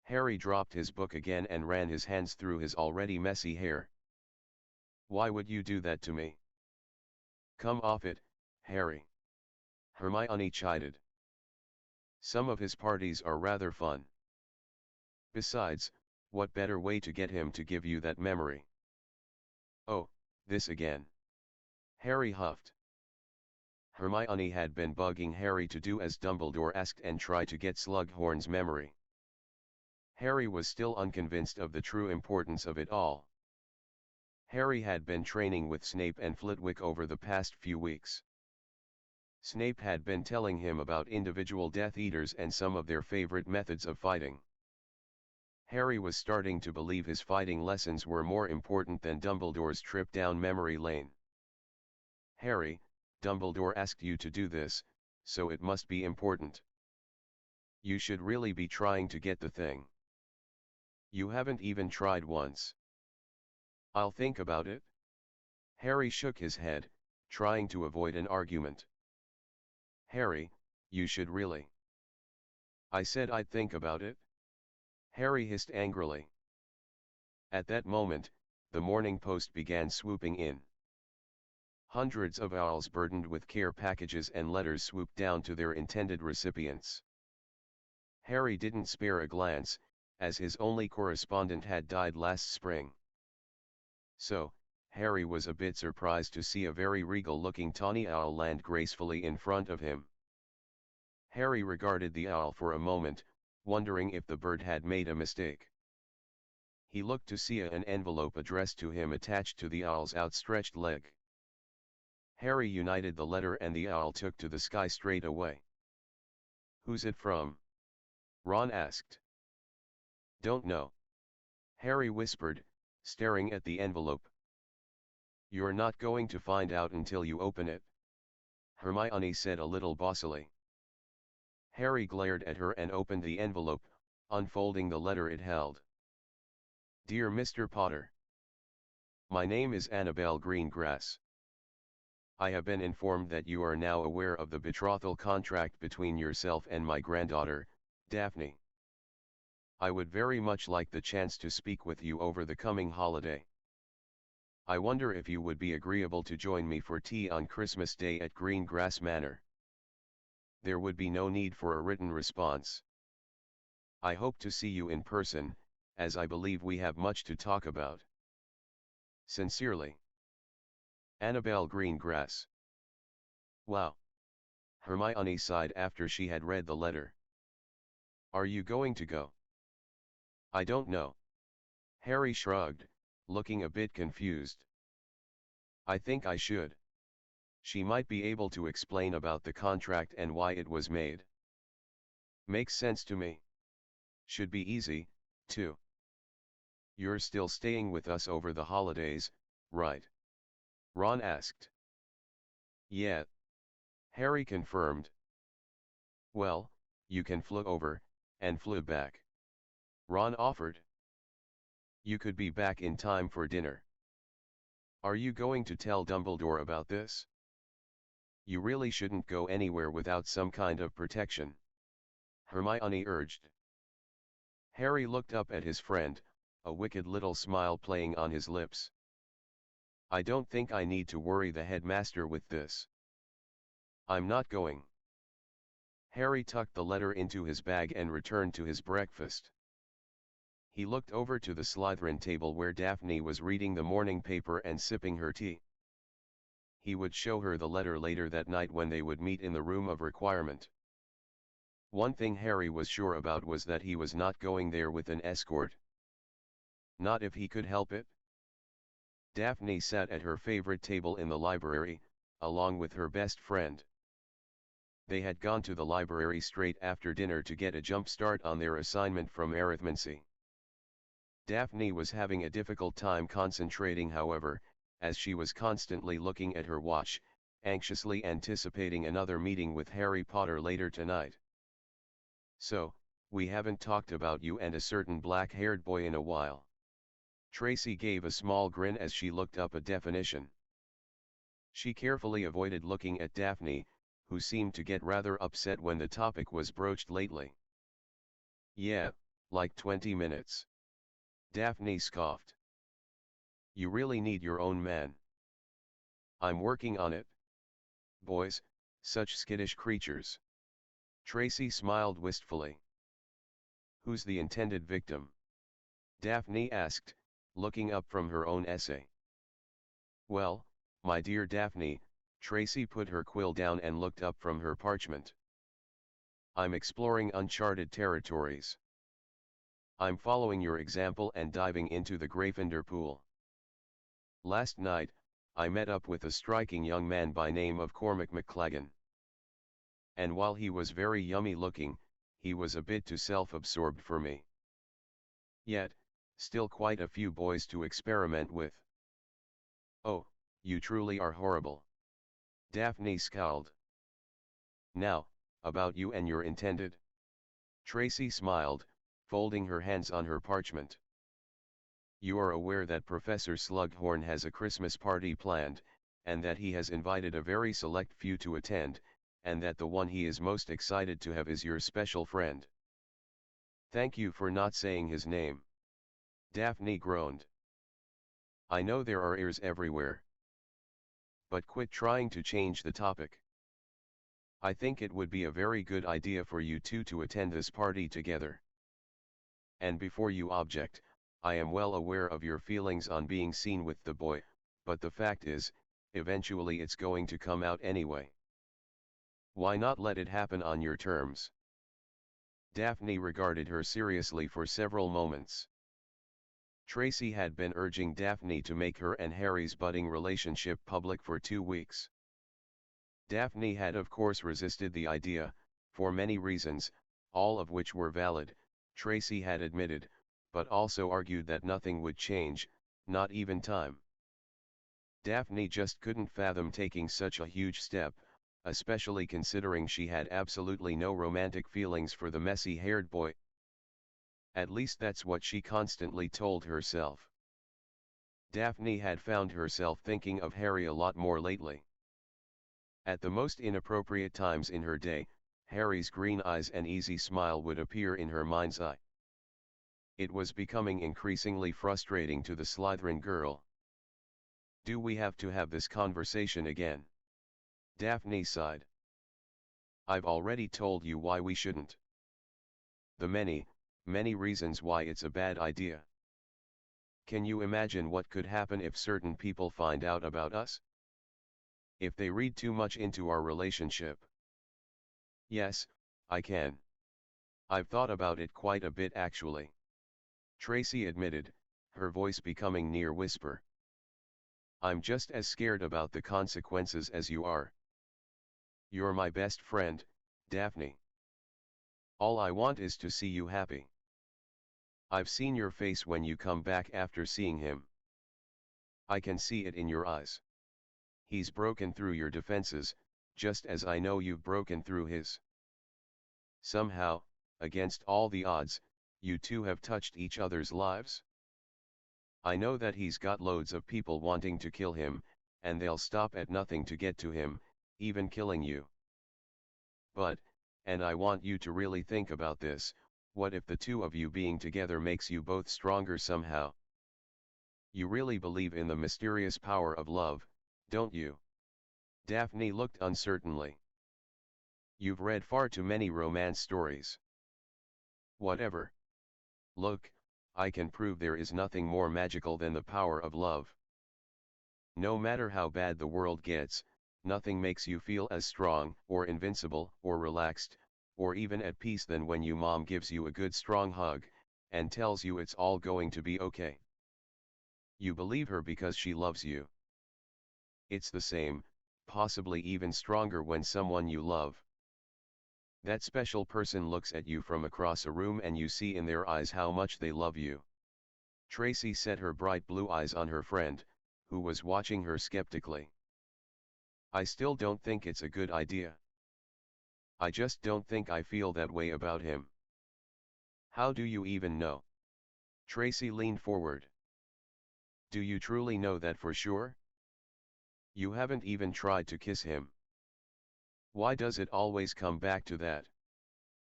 Harry dropped his book again and ran his hands through his already messy hair. Why would you do that to me? Come off it, Harry. Hermione chided. Some of his parties are rather fun. Besides, what better way to get him to give you that memory? Oh, this again. Harry huffed. Hermione had been bugging Harry to do as Dumbledore asked and try to get Slughorn's memory. Harry was still unconvinced of the true importance of it all. Harry had been training with Snape and Flitwick over the past few weeks. Snape had been telling him about individual Death Eaters and some of their favorite methods of fighting. Harry was starting to believe his fighting lessons were more important than Dumbledore's trip down memory lane. Harry, Dumbledore asked you to do this, so it must be important. You should really be trying to get the thing. You haven't even tried once. I'll think about it. Harry shook his head, trying to avoid an argument. Harry, you should really. I said I'd think about it. Harry hissed angrily. At that moment, the Morning Post began swooping in. Hundreds of owls burdened with care packages and letters swooped down to their intended recipients. Harry didn't spare a glance, as his only correspondent had died last spring. So, Harry was a bit surprised to see a very regal-looking tawny owl land gracefully in front of him. Harry regarded the owl for a moment, wondering if the bird had made a mistake. He looked to see an envelope addressed to him attached to the owl's outstretched leg. Harry united the letter and the owl took to the sky straight away. "Who's it from?" Ron asked. "Don't know." Harry whispered, staring at the envelope. "You're not going to find out until you open it," Hermione said a little bossily. Harry glared at her and opened the envelope, unfolding the letter it held. "Dear Mr. Potter. My name is Annabelle Greengrass. I have been informed that you are now aware of the betrothal contract between yourself and my granddaughter, Daphne. I would very much like the chance to speak with you over the coming holiday. I wonder if you would be agreeable to join me for tea on Christmas Day at Greengrass Manor. There would be no need for a written response. I hope to see you in person, as I believe we have much to talk about. Sincerely, Annabelle Greengrass." "Wow." Hermione sighed after she had read the letter. "Are you going to go?" "I don't know." Harry shrugged, looking a bit confused. "I think I should. She might be able to explain about the contract and why it was made." "Makes sense to me. Should be easy, too." "You're still staying with us over the holidays, right?" Ron asked. "Yeah." Harry confirmed. "Well, you can fly over, and fly back," Ron offered. "You could be back in time for dinner." "Are you going to tell Dumbledore about this?" "You really shouldn't go anywhere without some kind of protection," Hermione urged. Harry looked up at his friend, a wicked little smile playing on his lips. "I don't think I need to worry the headmaster with this." "I'm not going." Harry tucked the letter into his bag and returned to his breakfast. He looked over to the Slytherin table where Daphne was reading the morning paper and sipping her tea. He would show her the letter later that night when they would meet in the room of requirement. One thing Harry was sure about was that he was not going there with an escort. Not if he could help it. Daphne sat at her favorite table in the library, along with her best friend. They had gone to the library straight after dinner to get a jump start on their assignment from arithmancy. Daphne was having a difficult time concentrating, however, as she was constantly looking at her watch, anxiously anticipating another meeting with Harry Potter later tonight. "So, we haven't talked about you and a certain black-haired boy in a while." Tracy gave a small grin as she looked up a definition. She carefully avoided looking at Daphne, who seemed to get rather upset when the topic was broached lately. "Yeah, like 20 minutes. Daphne scoffed. "You really need your own man." "I'm working on it. Boys, such skittish creatures." Tracy smiled wistfully. Who's the intended victim? Daphne asked, looking up from her own essay. Well, my dear Daphne, Tracy put her quill down and looked up from her parchment. I'm exploring uncharted territories. I'm following your example and diving into the Gryffindor pool. Last night, I met up with a striking young man by name of Cormac McLagan. And while he was very yummy looking, he was a bit too self-absorbed for me. Yet, still quite a few boys to experiment with. Oh, you truly are horrible. Daphne scowled. Now, about you and your intended. Tracy smiled, folding her hands on her parchment. You are aware that Professor Slughorn has a Christmas party planned, and that he has invited a very select few to attend, and that the one he is most excited to have is your special friend. Thank you for not saying his name. Daphne groaned. I know there are ears everywhere. But quit trying to change the topic. I think it would be a very good idea for you two to attend this party together. And before you object, I am well aware of your feelings on being seen with the boy, but the fact is, eventually it's going to come out anyway. Why not let it happen on your terms? Daphne regarded her seriously for several moments. Tracy had been urging Daphne to make her and Harry's budding relationship public for 2 weeks. Daphne had of course resisted the idea, for many reasons, all of which were valid, Tracy had admitted, but also argued that nothing would change, not even time. Daphne just couldn't fathom taking such a huge step, especially considering she had absolutely no romantic feelings for the messy-haired boy. At least that's what she constantly told herself. Daphne had found herself thinking of Harry a lot more lately. At the most inappropriate times in her day, Harry's green eyes and easy smile would appear in her mind's eye. It was becoming increasingly frustrating to the Slytherin girl. Do we have to have this conversation again? Daphne sighed. I've already told you why we shouldn't. The many reasons why it's a bad idea. Can you imagine what could happen if certain people find out about us? If they read too much into our relationship? Yes, I can. I've thought about it quite a bit actually. Tracy admitted, her voice becoming near whisper. I'm just as scared about the consequences as you are. You're my best friend, Daphne. All I want is to see you happy. I've seen your face when you come back after seeing him. I can see it in your eyes. He's broken through your defenses, just as I know you've broken through his. Somehow, against all the odds, you two have touched each other's lives. I know that he's got loads of people wanting to kill him, and they'll stop at nothing to get to him, even killing you. But, and I want you to really think about this, what if the two of you being together makes you both stronger somehow? You really believe in the mysterious power of love, don't you? Daphne looked uncertainly. You've read far too many romance stories. Whatever. Look, I can prove there is nothing more magical than the power of love. No matter how bad the world gets, nothing makes you feel as strong, or invincible, or relaxed, or even at peace than when your mom gives you a good strong hug, and tells you it's all going to be okay. You believe her because she loves you. It's the same, possibly even stronger when someone you love. That special person looks at you from across a room and you see in their eyes how much they love you. Tracy set her bright blue eyes on her friend, who was watching her skeptically. I still don't think it's a good idea. I just don't think I feel that way about him. How do you even know? Tracy leaned forward. Do you truly know that for sure? You haven't even tried to kiss him. Why does it always come back to that?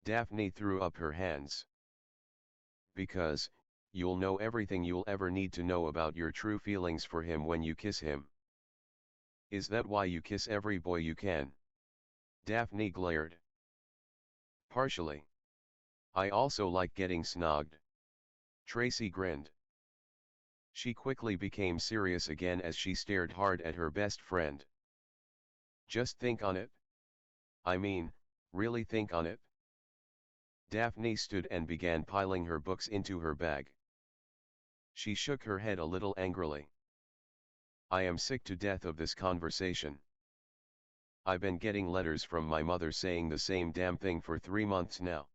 Daphne threw up her hands. Because, you'll know everything you'll ever need to know about your true feelings for him when you kiss him. Is that why you kiss every boy you can? Daphne glared. Partially. I also like getting snogged. Tracy grinned. She quickly became serious again as she stared hard at her best friend. Just think on it. I mean, really think on it. Daphne stood and began piling her books into her bag. She shook her head a little angrily. I am sick to death of this conversation. I've been getting letters from my mother saying the same damn thing for 3 months now.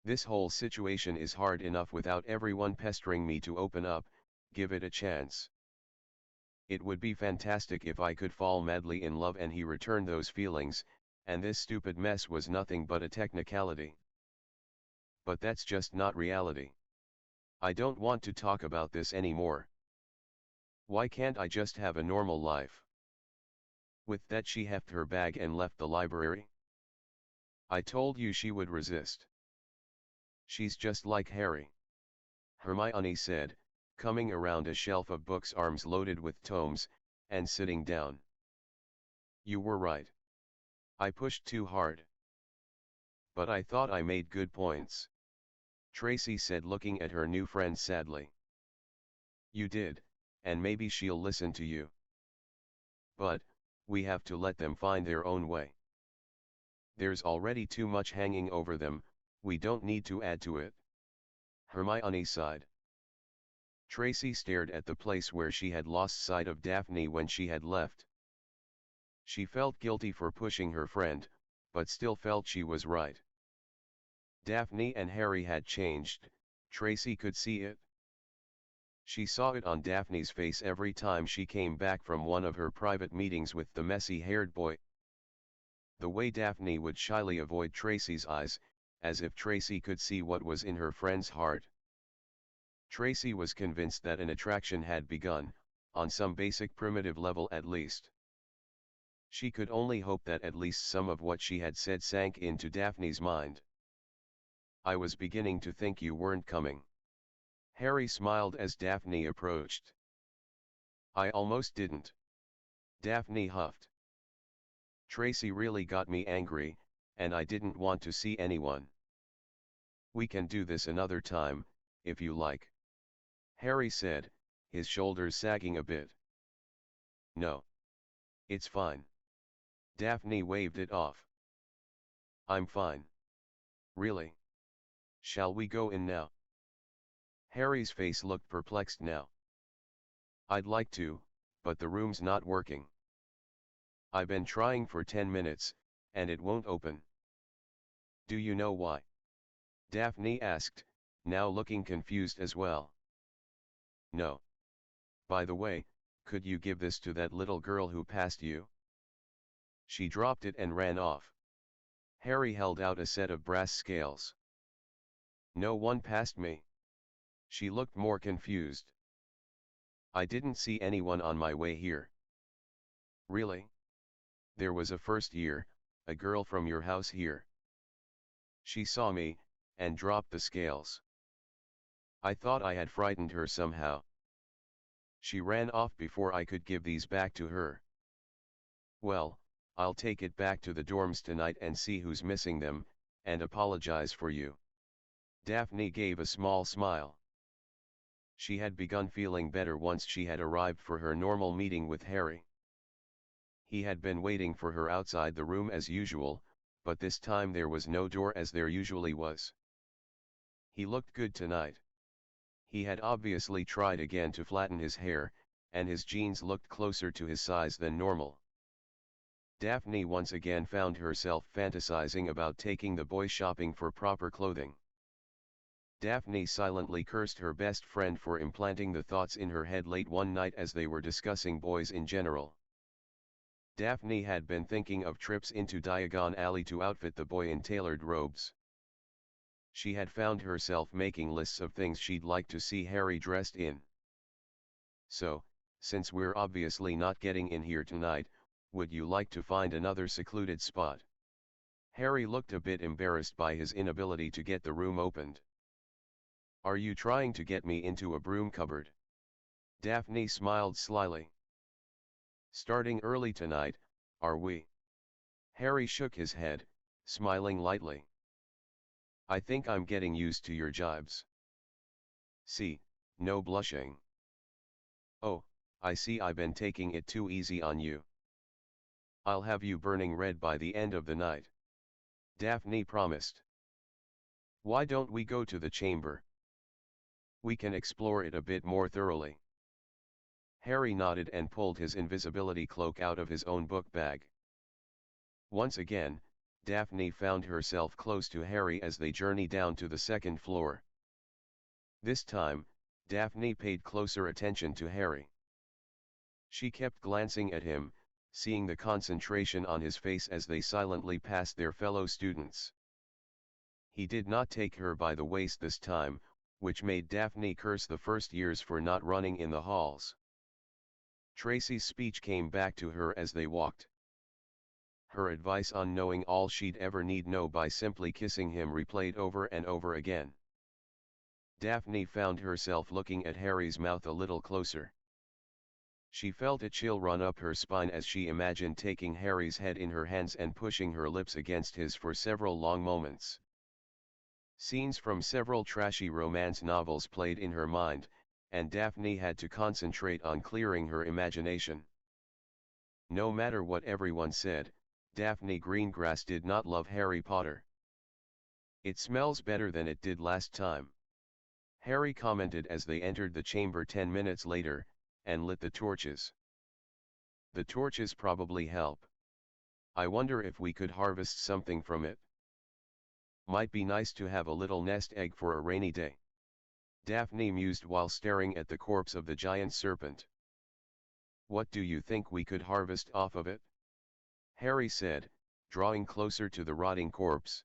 This whole situation is hard enough without everyone pestering me to open up, give it a chance. It would be fantastic if I could fall madly in love and he returned those feelings, and this stupid mess was nothing but a technicality. But that's just not reality. I don't want to talk about this anymore. Why can't I just have a normal life? With that she heft her bag and left the library. I told you she would resist. She's just like Harry. Hermione said, coming around a shelf of books, arms loaded with tomes, and sitting down. You were right. I pushed too hard. But I thought I made good points. Tracy said, looking at her new friend sadly. You did, and maybe she'll listen to you. But, we have to let them find their own way. There's already too much hanging over them, we don't need to add to it. Hermione sighed. Tracy stared at the place where she had lost sight of Daphne when she had left. She felt guilty for pushing her friend, but still felt she was right. Daphne and Harry had changed, Tracy could see it. She saw it on Daphne's face every time she came back from one of her private meetings with the messy-haired boy. The way Daphne would shyly avoid Tracy's eyes, as if Tracy could see what was in her friend's heart. Tracy was convinced that an attraction had begun, on some basic primitive level at least. She could only hope that at least some of what she had said sank into Daphne's mind. I was beginning to think you weren't coming. Harry smiled as Daphne approached. I almost didn't. Daphne huffed. Tracy really got me angry, and I didn't want to see anyone. We can do this another time, if you like. Harry said, his shoulders sagging a bit. No. It's fine. Daphne waved it off. I'm fine. Really? Shall we go in now? Harry's face looked perplexed now. I'd like to, but the room's not working. I've been trying for 10 minutes, and it won't open. Do you know why? Daphne asked, now looking confused as well. No. By the way, could you give this to that little girl who passed you? She dropped it and ran off. Harry held out a set of brass scales. No one passed me. She looked more confused. I didn't see anyone on my way here. Really? There was a first year, a girl from your house here. She saw me, and dropped the scales. I thought I had frightened her somehow. She ran off before I could give these back to her. Well, I'll take it back to the dorms tonight and see who's missing them, and apologize for you. Daphne gave a small smile. She had begun feeling better once she had arrived for her normal meeting with Harry. He had been waiting for her outside the room as usual, but this time there was no door as there usually was. He looked good tonight. He had obviously tried again to flatten his hair, and his jeans looked closer to his size than normal. Daphne once again found herself fantasizing about taking the boy shopping for proper clothing. Daphne silently cursed her best friend for implanting the thoughts in her head late one night as they were discussing boys in general. Daphne had been thinking of trips into Diagon Alley to outfit the boy in tailored robes. She had found herself making lists of things she'd like to see Harry dressed in. So, since we're obviously not getting in here tonight, would you like to find another secluded spot? Harry looked a bit embarrassed by his inability to get the room opened. Are you trying to get me into a broom cupboard? Daphne smiled slyly. Starting early tonight, are we? Harry shook his head, smiling lightly. I think I'm getting used to your jibes. See, no blushing. Oh, I see I've been taking it too easy on you. I'll have you burning red by the end of the night. Daphne promised. Why don't we go to the chamber? We can explore it a bit more thoroughly. Harry nodded and pulled his invisibility cloak out of his own book bag. Once again, Daphne found herself close to Harry as they journeyed down to the second floor. This time, Daphne paid closer attention to Harry. She kept glancing at him, seeing the concentration on his face as they silently passed their fellow students. He did not take her by the waist this time, which made Daphne curse the first years for not running in the halls. Tracy's speech came back to her as they walked. Her advice on knowing all she'd ever need know by simply kissing him replayed over and over again. Daphne found herself looking at Harry's mouth a little closer. She felt a chill run up her spine as she imagined taking Harry's head in her hands and pushing her lips against his for several long moments. Scenes from several trashy romance novels played in her mind, and Daphne had to concentrate on clearing her imagination. No matter what everyone said, Daphne Greengrass did not love Harry Potter. It smells better than it did last time, Harry commented as they entered the chamber 10 minutes later, and lit the torches. The torches probably help. I wonder if we could harvest something from it. Might be nice to have a little nest egg for a rainy day. Daphne mused while staring at the corpse of the giant serpent. What do you think we could harvest off of it? Harry said, drawing closer to the rotting corpse.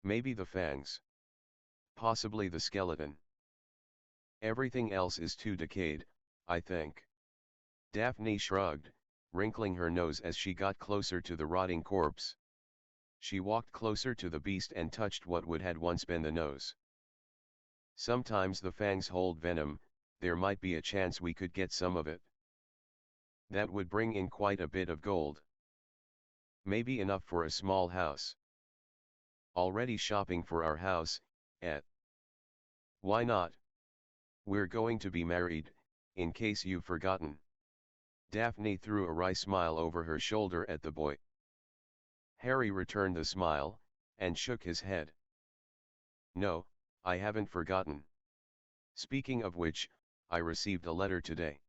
Maybe the fangs. Possibly the skeleton. Everything else is too decayed, I think. Daphne shrugged, wrinkling her nose as she got closer to the rotting corpse. She walked closer to the beast and touched what would had once been the nose. Sometimes the fangs hold venom, there might be a chance we could get some of it. That would bring in quite a bit of gold. Maybe enough for a small house. Already shopping for our house, eh? Why not? We're going to be married, in case you've forgotten. Daphne threw a wry smile over her shoulder at the boy. Harry returned the smile, and shook his head. No, I haven't forgotten. Speaking of which, I received a letter today.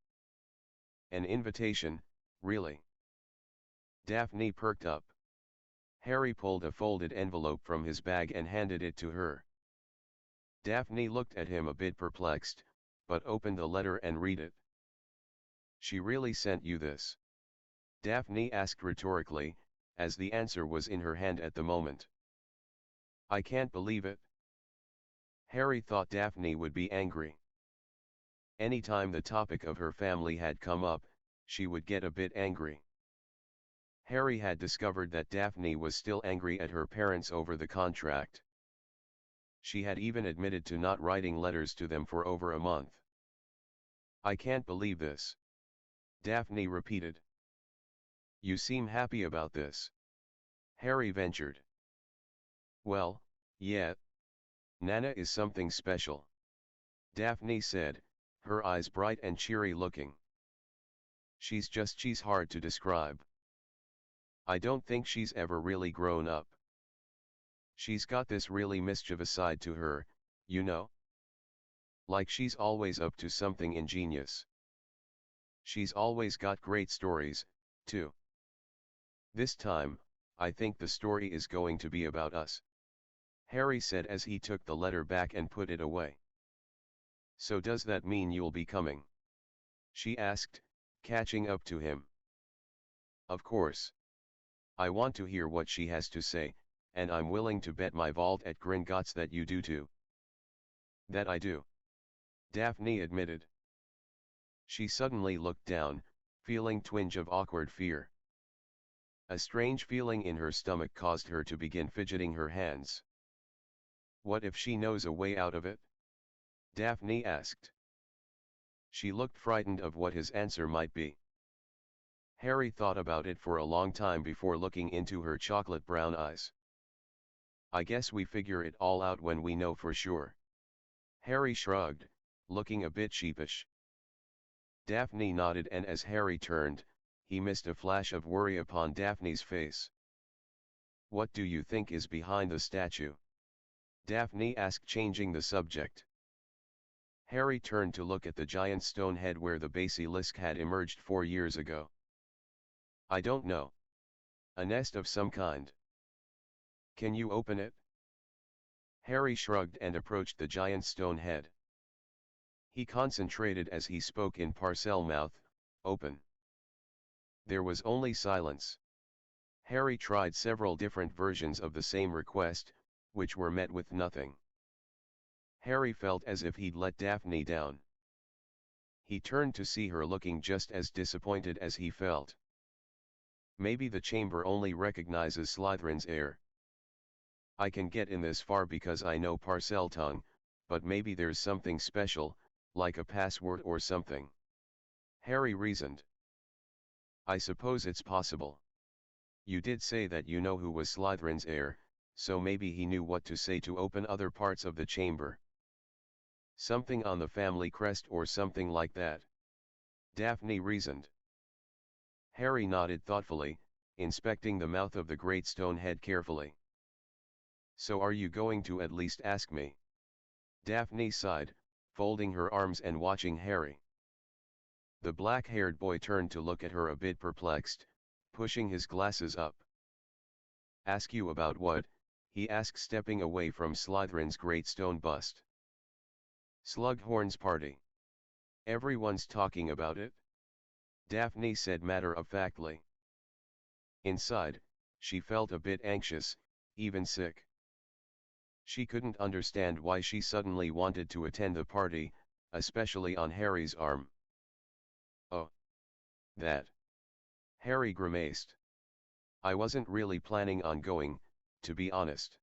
An invitation, really? Daphne perked up. Harry pulled a folded envelope from his bag and handed it to her. Daphne looked at him a bit perplexed, but opened the letter and read it. She really sent you this? Daphne asked rhetorically, as the answer was in her hand at the moment. I can't believe it. Harry thought Daphne would be angry. Anytime the topic of her family had come up, she would get a bit angry. Harry had discovered that Daphne was still angry at her parents over the contract. She had even admitted to not writing letters to them for over a month. I can't believe this. Daphne repeated. You seem happy about this. Harry ventured. Well, yeah. Nana is something special. Daphne said, her eyes bright and cheery looking. She's hard to describe. I don't think she's ever really grown up. She's got this really mischievous side to her, you know? Like she's always up to something ingenious. She's always got great stories, too. This time, I think the story is going to be about us. Harry said as he took the letter back and put it away. So does that mean you'll be coming? She asked, catching up to him. Of course. I want to hear what she has to say, and I'm willing to bet my vault at Gringotts that you do too. That I do. Daphne admitted. She suddenly looked down, feeling twinge of awkward fear. A strange feeling in her stomach caused her to begin fidgeting her hands. What if she knows a way out of it? Daphne asked. She looked frightened of what his answer might be. Harry thought about it for a long time before looking into her chocolate brown eyes. I guess we figure it all out when we know for sure. Harry shrugged, looking a bit sheepish. Daphne nodded, and as Harry turned, he missed a flash of worry upon Daphne's face. What do you think is behind the statue? Daphne asked, changing the subject. Harry turned to look at the giant stone head where the basilisk had emerged 4 years ago. I don't know. A nest of some kind. Can you open it? Harry shrugged and approached the giant stone head. He concentrated as he spoke in Parselmouth, open. There was only silence. Harry tried several different versions of the same request, which were met with nothing. Harry felt as if he'd let Daphne down. He turned to see her looking just as disappointed as he felt. Maybe the chamber only recognizes Slytherin's heir. I can get in this far because I know Parseltongue, but maybe there's something special, like a password or something. Harry reasoned. I suppose it's possible. You did say that you know who was Slytherin's heir, so maybe he knew what to say to open other parts of the chamber. Something on the family crest or something like that. Daphne reasoned. Harry nodded thoughtfully, inspecting the mouth of the great stone head carefully. So are you going to at least ask me? Daphne sighed, folding her arms and watching Harry. The black-haired boy turned to look at her a bit perplexed, pushing his glasses up. Ask you about what? He asked, stepping away from Slytherin's great stone bust. Slughorn's party. Everyone's talking about it? Daphne said matter-of-factly. Inside, she felt a bit anxious, even sick. She couldn't understand why she suddenly wanted to attend the party, especially on Harry's arm. Oh. That. Harry grimaced. I wasn't really planning on going, to be honest.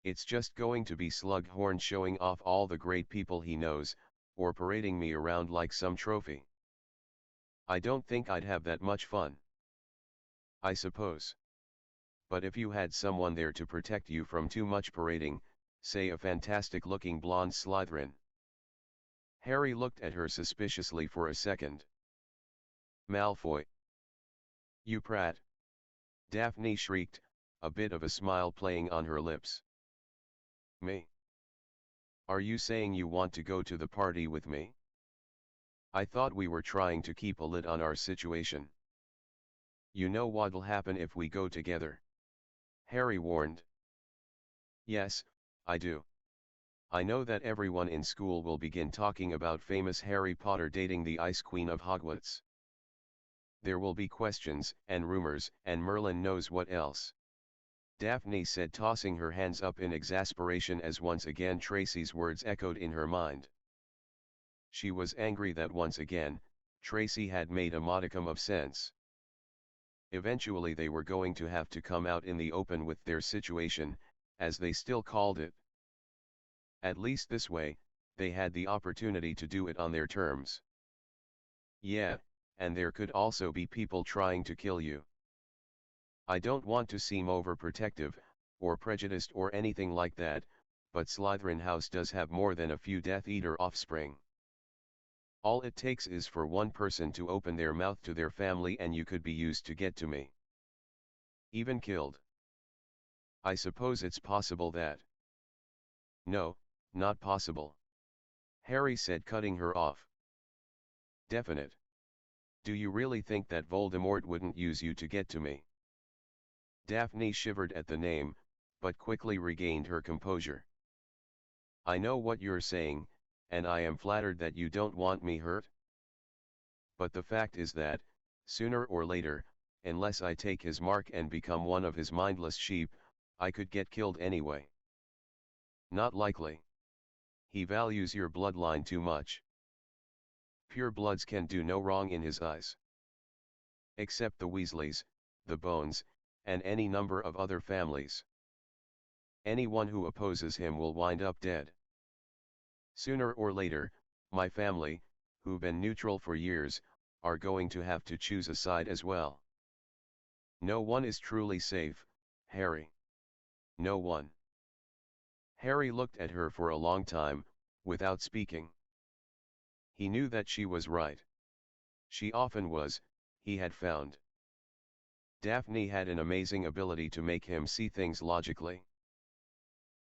It's just going to be Slughorn showing off all the great people he knows, or parading me around like some trophy. I don't think I'd have that much fun. I suppose. But if you had someone there to protect you from too much parading, say a fantastic-looking blonde Slytherin. Harry looked at her suspiciously for a second. Malfoy. You prat. Daphne shrieked, a bit of a smile playing on her lips. Me? Are you saying you want to go to the party with me? I thought we were trying to keep a lid on our situation. You know what'll happen if we go together? Harry warned. Yes, I do. I know that everyone in school will begin talking about famous Harry Potter dating the Ice Queen of Hogwarts. There will be questions, and rumors, and Merlin knows what else. Daphne said, tossing her hands up in exasperation as once again Tracy's words echoed in her mind. She was angry that once again, Tracy had made a modicum of sense. Eventually they were going to have to come out in the open with their situation, as they still called it. At least this way, they had the opportunity to do it on their terms. Yeah, and there could also be people trying to kill you. I don't want to seem overprotective, or prejudiced or anything like that, but Slytherin House does have more than a few Death Eater offspring. All it takes is for one person to open their mouth to their family and you could be used to get to me. Even killed. I suppose it's possible that. No, not possible. Harry said, cutting her off. Definite. Do you really think that Voldemort wouldn't use you to get to me? Daphne shivered at the name, but quickly regained her composure. I know what you're saying, and I am flattered that you don't want me hurt. But the fact is that, sooner or later, unless I take his mark and become one of his mindless sheep, I could get killed anyway. Not likely. He values your bloodline too much. Purebloods can do no wrong in his eyes. Except the Weasleys, the Bones, and any number of other families. Anyone who opposes him will wind up dead. Sooner or later, my family, who've been neutral for years, are going to have to choose a side as well. No one is truly safe, Harry. No one. Harry looked at her for a long time, without speaking. He knew that she was right. She often was, he had found. Daphne had an amazing ability to make him see things logically.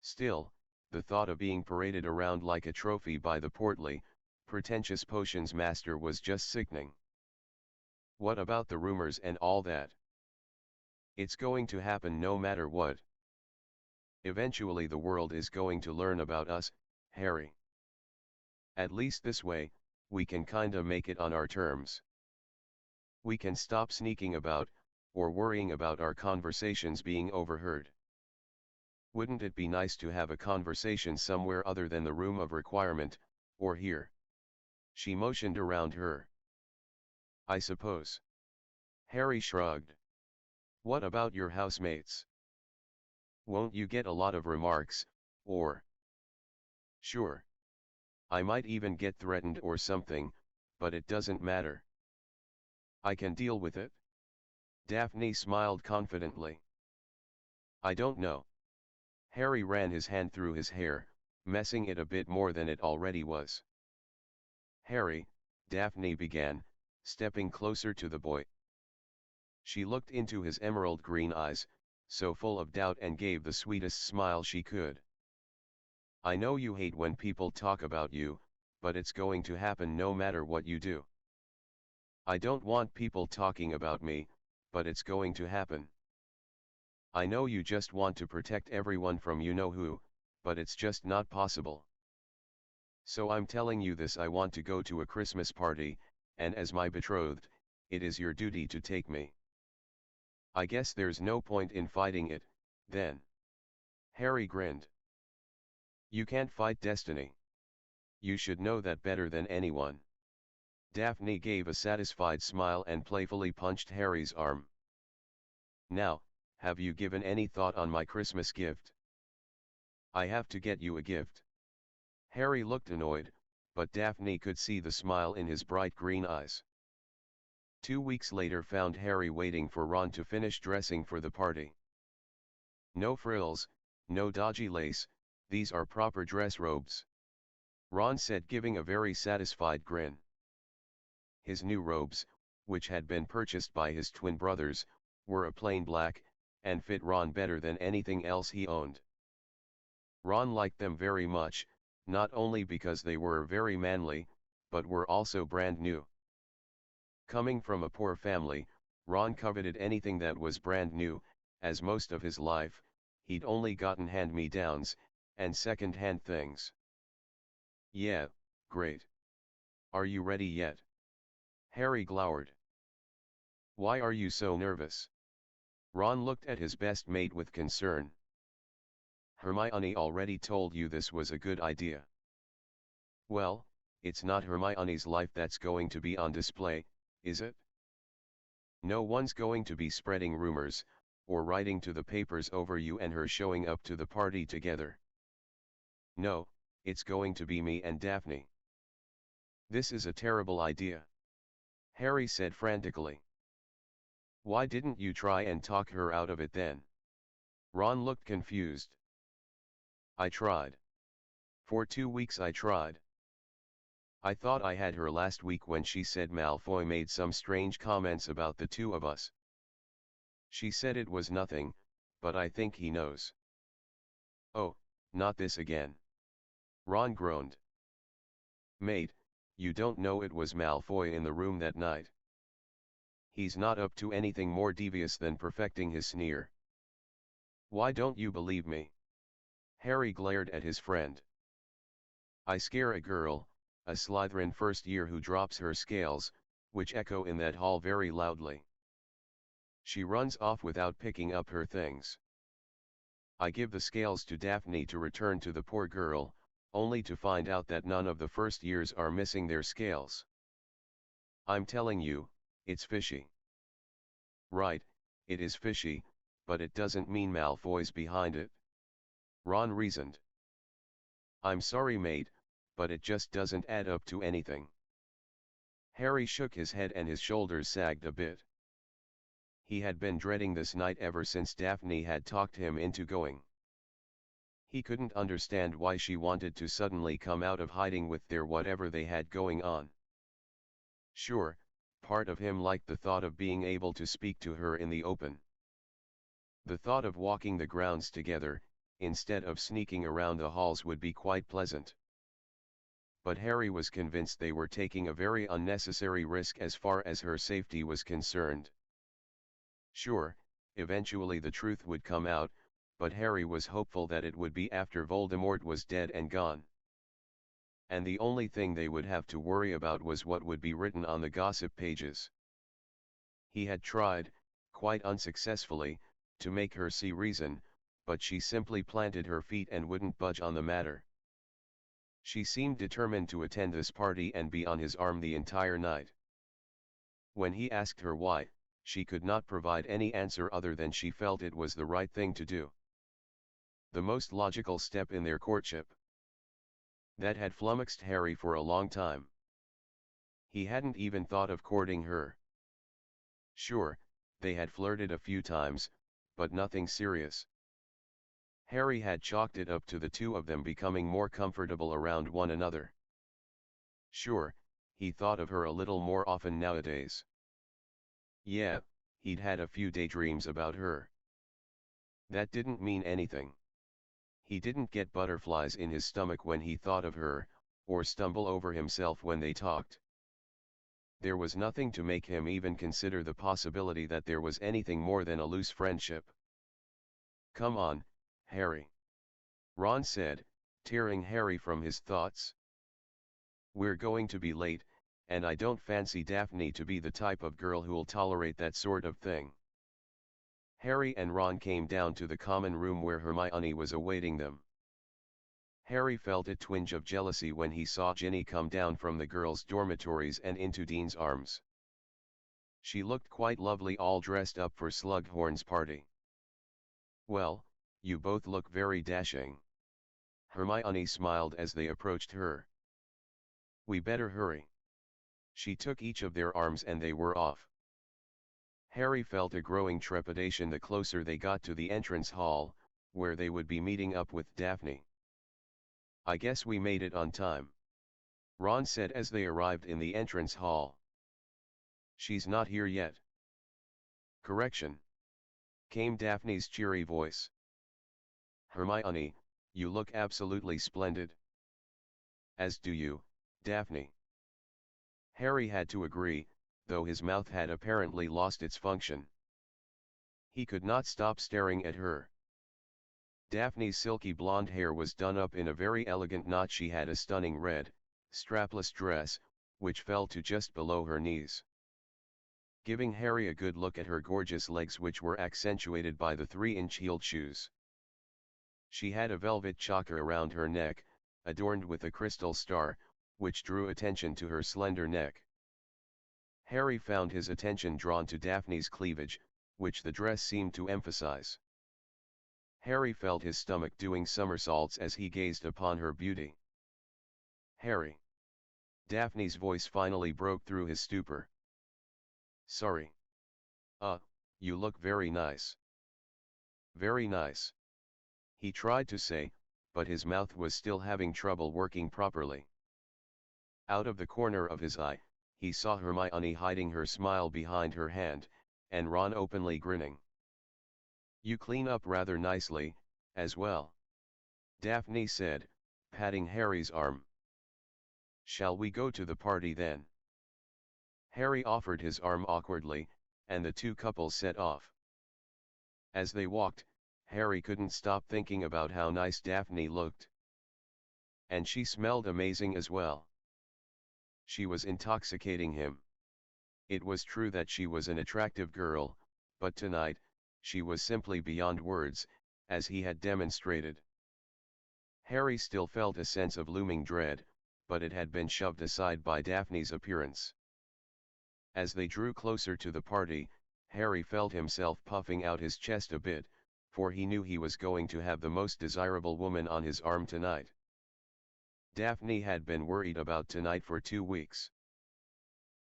Still, the thought of being paraded around like a trophy by the portly, pretentious potions master was just sickening. What about the rumors and all that? It's going to happen no matter what. Eventually the world is going to learn about us, Harry. At least this way, we can kinda make it on our terms. We can stop sneaking about, or worrying about our conversations being overheard. Wouldn't it be nice to have a conversation somewhere other than the room of requirement, or here? She motioned around her. I suppose. Harry shrugged. What about your housemates? Won't you get a lot of remarks, or? Sure. I might even get threatened or something, but it doesn't matter. I can deal with it. Daphne smiled confidently. I don't know. Harry ran his hand through his hair, messing it a bit more than it already was. Harry, Daphne began, stepping closer to the boy. She looked into his emerald green eyes, so full of doubt, and gave the sweetest smile she could. I know you hate when people talk about you, but it's going to happen no matter what you do. I don't want people talking about me, but it's going to happen. I know you just want to protect everyone from you know who, but it's just not possible. So I'm telling you this: I want to go to a Christmas party, and as my betrothed, it is your duty to take me. I guess there's no point in fighting it, then. Harry grinned. You can't fight destiny. You should know that better than anyone. Daphne gave a satisfied smile and playfully punched Harry's arm. Now, have you given any thought on my Christmas gift? I have to get you a gift. Harry looked annoyed, but Daphne could see the smile in his bright green eyes. 2 weeks later found Harry waiting for Ron to finish dressing for the party. No frills, no dodgy lace, these are proper dress robes, Ron said, giving a very satisfied grin. His new robes, which had been purchased by his twin brothers, were a plain black, and fit Ron better than anything else he owned. Ron liked them very much, not only because they were very manly, but were also brand new. Coming from a poor family, Ron coveted anything that was brand new, as most of his life, he'd only gotten hand-me-downs, and second-hand things. Yeah, great. Are you ready yet? Harry glowered. Why are you so nervous? Ron looked at his best mate with concern. Hermione already told you this was a good idea. Well, it's not Hermione's life that's going to be on display, is it? No one's going to be spreading rumors, or writing to the papers over you and her showing up to the party together. No, it's going to be me and Daphne. This is a terrible idea, Harry said frantically. Why didn't you try and talk her out of it then? Ron looked confused. I tried. For 2 weeks I tried. I thought I had her last week when she said Malfoy made some strange comments about the two of us. She said it was nothing, but I think he knows. Oh, not this again. Ron groaned. Mate, you don't know it was Malfoy in the room that night. He's not up to anything more devious than perfecting his sneer. Why don't you believe me? Harry glared at his friend. I scare a girl, a Slytherin first year, who drops her scales, which echo in that hall very loudly. She runs off without picking up her things. I give the scales to Daphne to return to the poor girl, only to find out that none of the first years are missing their scales. I'm telling you, it's fishy. Right, it is fishy, but it doesn't mean Malfoy's behind it. Ron reasoned. I'm sorry, mate, but it just doesn't add up to anything. Harry shook his head and his shoulders sagged a bit. He had been dreading this night ever since Daphne had talked him into going. He couldn't understand why she wanted to suddenly come out of hiding with their whatever they had going on. Sure, part of him liked the thought of being able to speak to her in the open. The thought of walking the grounds together, instead of sneaking around the halls, would be quite pleasant. But Harry was convinced they were taking a very unnecessary risk as far as her safety was concerned. Sure, eventually the truth would come out, but Harry was hopeful that it would be after Voldemort was dead and gone. And the only thing they would have to worry about was what would be written on the gossip pages. He had tried, quite unsuccessfully, to make her see reason, but she simply planted her feet and wouldn't budge on the matter. She seemed determined to attend this party and be on his arm the entire night. When he asked her why, she could not provide any answer other than she felt it was the right thing to do. The most logical step in their courtship. That had flummoxed Harry for a long time. He hadn't even thought of courting her. Sure, they had flirted a few times, but nothing serious. Harry had chalked it up to the two of them becoming more comfortable around one another. Sure, he thought of her a little more often nowadays. Yeah, he'd had a few daydreams about her. That didn't mean anything. He didn't get butterflies in his stomach when he thought of her, or stumble over himself when they talked. There was nothing to make him even consider the possibility that there was anything more than a loose friendship. "Come on, Harry," Ron said, tearing Harry from his thoughts. "We're going to be late, and I don't fancy Daphne to be the type of girl who'll tolerate that sort of thing." Harry and Ron came down to the common room where Hermione was awaiting them. Harry felt a twinge of jealousy when he saw Ginny come down from the girls' dormitories and into Dean's arms. She looked quite lovely, all dressed up for Slughorn's party. "Well, you both look very dashing." Hermione smiled as they approached her. "We better hurry." She took each of their arms and they were off. Harry felt a growing trepidation the closer they got to the entrance hall, where they would be meeting up with Daphne. "I guess we made it on time," Ron said as they arrived in the entrance hall. "She's not here yet." "Correction," came Daphne's cheery voice. "Hermione, you look absolutely splendid." "As do you, Daphne." Harry had to agree, though his mouth had apparently lost its function. He could not stop staring at her. Daphne's silky blonde hair was done up in a very elegant knot. She had a stunning red, strapless dress, which fell to just below her knees, giving Harry a good look at her gorgeous legs, which were accentuated by the 3-inch heeled shoes. She had a velvet choker around her neck, adorned with a crystal star, which drew attention to her slender neck. Harry found his attention drawn to Daphne's cleavage, which the dress seemed to emphasize. Harry felt his stomach doing somersaults as he gazed upon her beauty. "Harry." Daphne's voice finally broke through his stupor. "Sorry. You look very nice." "Very nice," he tried to say, but his mouth was still having trouble working properly. Out of the corner of his eye, he saw Hermione hiding her smile behind her hand, and Ron openly grinning. "You clean up rather nicely, as well," Daphne said, patting Harry's arm. "Shall we go to the party then?" Harry offered his arm awkwardly, and the two couples set off. As they walked, Harry couldn't stop thinking about how nice Daphne looked. And she smelled amazing as well. She was intoxicating him. It was true that she was an attractive girl, but tonight, she was simply beyond words, as he had demonstrated. Harry still felt a sense of looming dread, but it had been shoved aside by Daphne's appearance. As they drew closer to the party, Harry felt himself puffing out his chest a bit, for he knew he was going to have the most desirable woman on his arm tonight. Daphne had been worried about tonight for 2 weeks.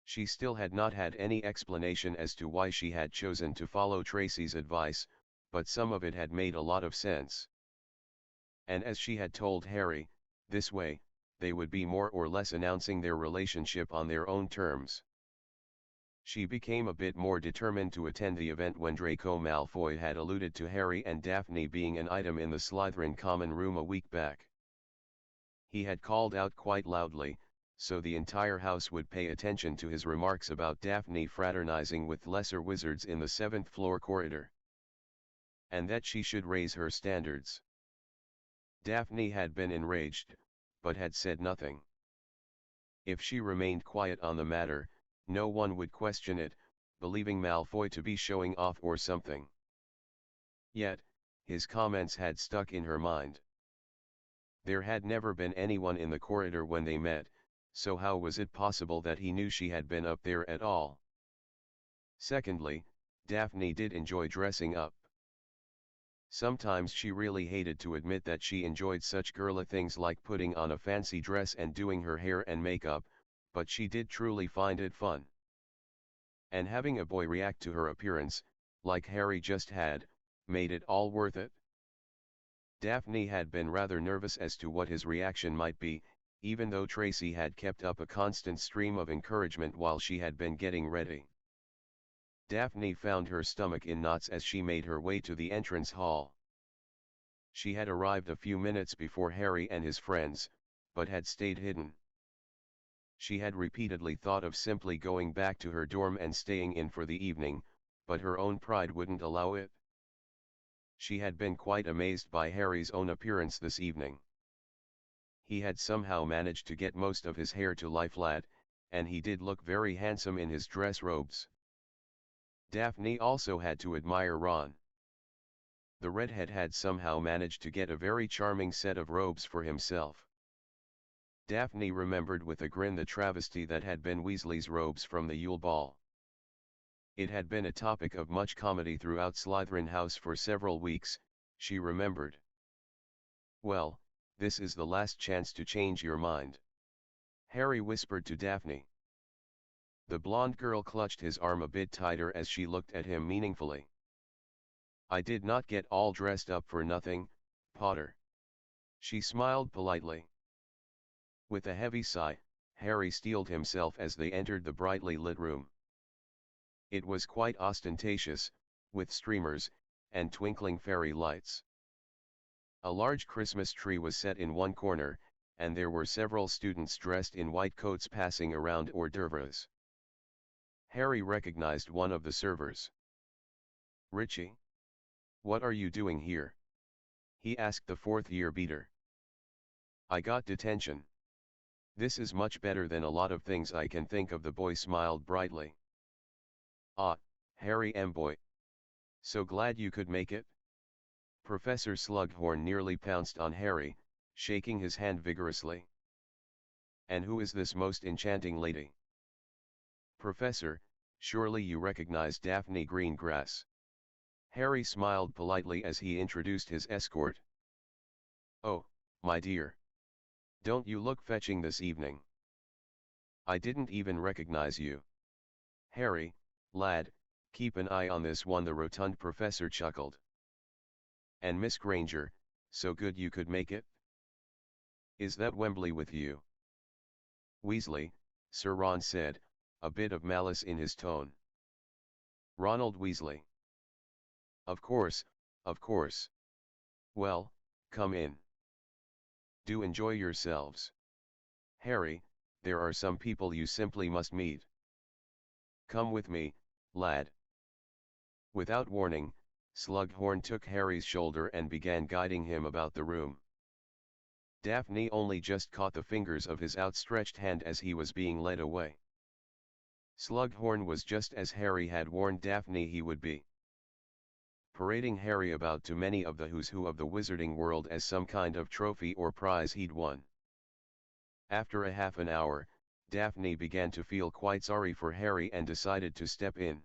She still had not had any explanation as to why she had chosen to follow Tracy's advice, but some of it had made a lot of sense. And as she had told Harry, this way, they would be more or less announcing their relationship on their own terms. She became a bit more determined to attend the event when Draco Malfoy had alluded to Harry and Daphne being an item in the Slytherin common room a week back. He had called out quite loudly, so the entire house would pay attention to his remarks about Daphne fraternizing with lesser wizards in the 7th floor corridor. And that she should raise her standards. Daphne had been enraged, but had said nothing. If she remained quiet on the matter, no one would question it, believing Malfoy to be showing off or something. Yet, his comments had stuck in her mind. There had never been anyone in the corridor when they met, so how was it possible that he knew she had been up there at all? Secondly, Daphne did enjoy dressing up. Sometimes she really hated to admit that she enjoyed such girly things like putting on a fancy dress and doing her hair and makeup, but she did truly find it fun. And having a boy react to her appearance, like Harry just had, made it all worth it. Daphne had been rather nervous as to what his reaction might be, even though Tracy had kept up a constant stream of encouragement while she had been getting ready. Daphne found her stomach in knots as she made her way to the entrance hall. She had arrived a few minutes before Harry and his friends, but had stayed hidden. She had repeatedly thought of simply going back to her dorm and staying in for the evening, but her own pride wouldn't allow it. She had been quite amazed by Harry's own appearance this evening. He had somehow managed to get most of his hair to lie flat, and he did look very handsome in his dress robes. Daphne also had to admire Ron. The redhead had somehow managed to get a very charming set of robes for himself. Daphne remembered with a grin the travesty that had been Weasley's robes from the Yule Ball. It had been a topic of much comedy throughout Slytherin House for several weeks, she remembered. Well, this is the last chance to change your mind, Harry whispered to Daphne. The blonde girl clutched his arm a bit tighter as she looked at him meaningfully. I did not get all dressed up for nothing, Potter. She smiled politely. With a heavy sigh, Harry steeled himself as they entered the brightly lit room. It was quite ostentatious, with streamers, and twinkling fairy lights. A large Christmas tree was set in one corner, and there were several students dressed in white coats passing around hors d'oeuvres. Harry recognized one of the servers. Richie? What are you doing here? He asked the fourth-year beater. I got detention. This is much better than a lot of things I can think of, the boy smiled brightly. Ah, Harry M. boy. So glad you could make it. Professor Slughorn nearly pounced on Harry, shaking his hand vigorously. And who is this most enchanting lady? Professor, surely you recognize Daphne Greengrass. Harry smiled politely as he introduced his escort. Oh, my dear. Don't you look fetching this evening? I didn't even recognize you. Harry, lad, keep an eye on this one, the rotund professor chuckled. And Miss Granger, so good you could make it? Is that Wembley with you? Weasley, Sir Ron said, a bit of malice in his tone. Ronald Weasley. Of course, of course. Well, come in. Do enjoy yourselves. Harry, there are some people you simply must meet. Come with me, lad. Without warning, Slughorn took Harry's shoulder and began guiding him about the room. Daphne only just caught the fingers of his outstretched hand as he was being led away. Slughorn was just as Harry had warned Daphne he would be. Parading Harry about to many of the who's who of the wizarding world as some kind of trophy or prize he'd won. After a half an hour, Daphne began to feel quite sorry for Harry and decided to step in.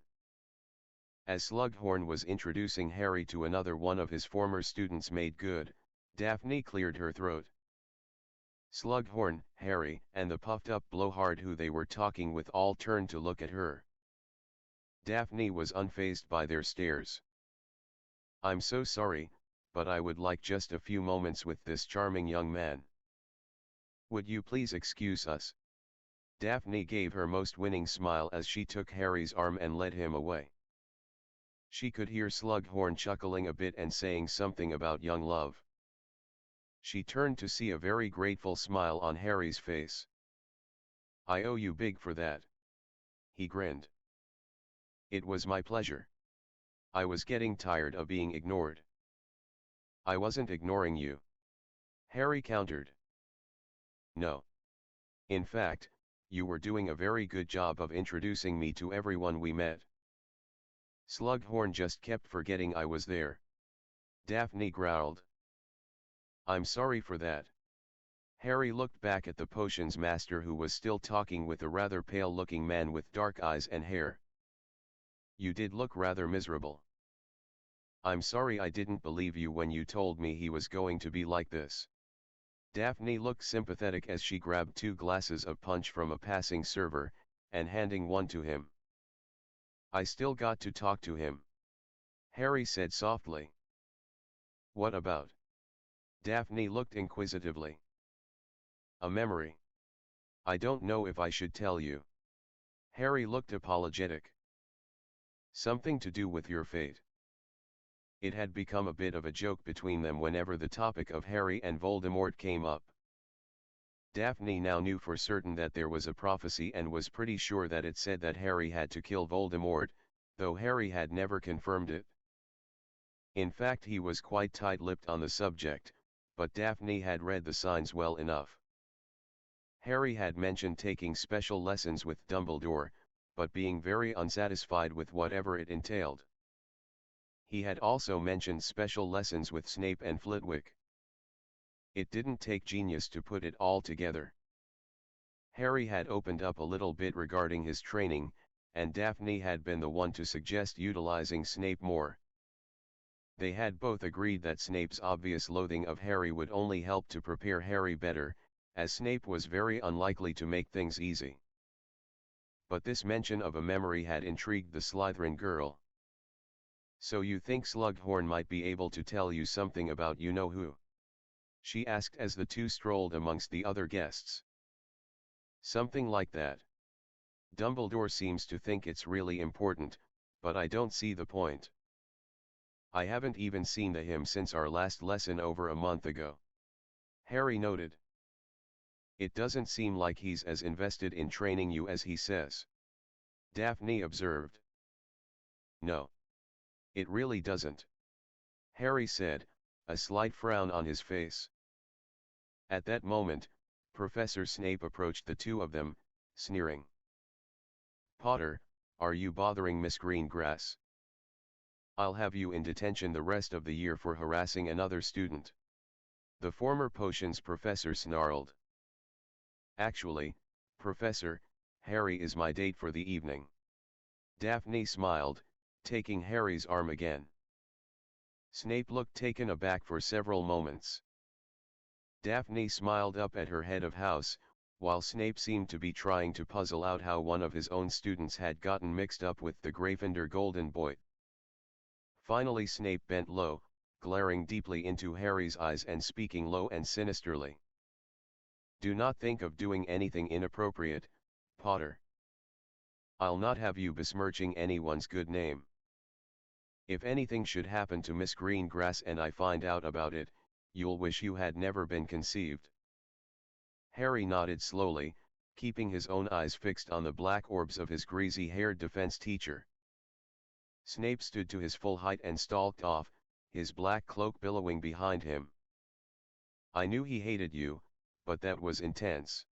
As Slughorn was introducing Harry to another one of his former students made good, Daphne cleared her throat. Slughorn, Harry, and the puffed-up blowhard who they were talking with all turned to look at her. Daphne was unfazed by their stares. I'm so sorry, but I would like just a few moments with this charming young man. Would you please excuse us? Daphne gave her most winning smile as she took Harry's arm and led him away. She could hear Slughorn chuckling a bit and saying something about young love. She turned to see a very grateful smile on Harry's face. I owe you big for that. He grinned. It was my pleasure. I was getting tired of being ignored. I wasn't ignoring you. Harry countered. No. In fact, you were doing a very good job of introducing me to everyone we met. Slughorn just kept forgetting I was there. Daphne growled. I'm sorry for that. Harry looked back at the potions master who was still talking with a rather pale-looking man with dark eyes and hair. You did look rather miserable. I'm sorry I didn't believe you when you told me he was going to be like this. Daphne looked sympathetic as she grabbed 2 glasses of punch from a passing server, and handing one to him. I still got to talk to him. Harry said softly. What about? Daphne looked inquisitively. A memory. I don't know if I should tell you. Harry looked apologetic. Something to do with your fate. It had become a bit of a joke between them whenever the topic of Harry and Voldemort came up. Daphne now knew for certain that there was a prophecy and was pretty sure that it said that Harry had to kill Voldemort, though Harry had never confirmed it. In fact, he was quite tight-lipped on the subject, but Daphne had read the signs well enough. Harry had mentioned taking special lessons with Dumbledore, but being very unsatisfied with whatever it entailed. He had also mentioned special lessons with Snape and Flitwick. It didn't take genius to put it all together. Harry had opened up a little bit regarding his training, and Daphne had been the one to suggest utilizing Snape more. They had both agreed that Snape's obvious loathing of Harry would only help to prepare Harry better, as Snape was very unlikely to make things easy. But this mention of a memory had intrigued the Slytherin girl. So you think Slughorn might be able to tell you something about you-know-who? She asked as the two strolled amongst the other guests. Something like that. Dumbledore seems to think it's really important, but I don't see the point. I haven't even seen him since our last lesson over a month ago. Harry noted. It doesn't seem like he's as invested in training you as he says. Daphne observed. No. It really doesn't. Harry said, a slight frown on his face. At that moment, Professor Snape approached the two of them, sneering. Potter, are you bothering Miss Greengrass? I'll have you in detention the rest of the year for harassing another student. The former potions professor snarled. Actually, Professor, Harry is my date for the evening. Daphne smiled, taking Harry's arm again. Snape looked taken aback for several moments. Daphne smiled up at her head of house, while Snape seemed to be trying to puzzle out how one of his own students had gotten mixed up with the Gryffindor Golden Boy. Finally Snape bent low, glaring deeply into Harry's eyes and speaking low and sinisterly. Do not think of doing anything inappropriate, Potter. I'll not have you besmirching anyone's good name. If anything should happen to Miss Greengrass and I find out about it, you'll wish you had never been conceived. Harry nodded slowly, keeping his own eyes fixed on the black orbs of his greasy-haired defense teacher. Snape stood to his full height and stalked off, his black cloak billowing behind him. I knew he hated you, but that was intense.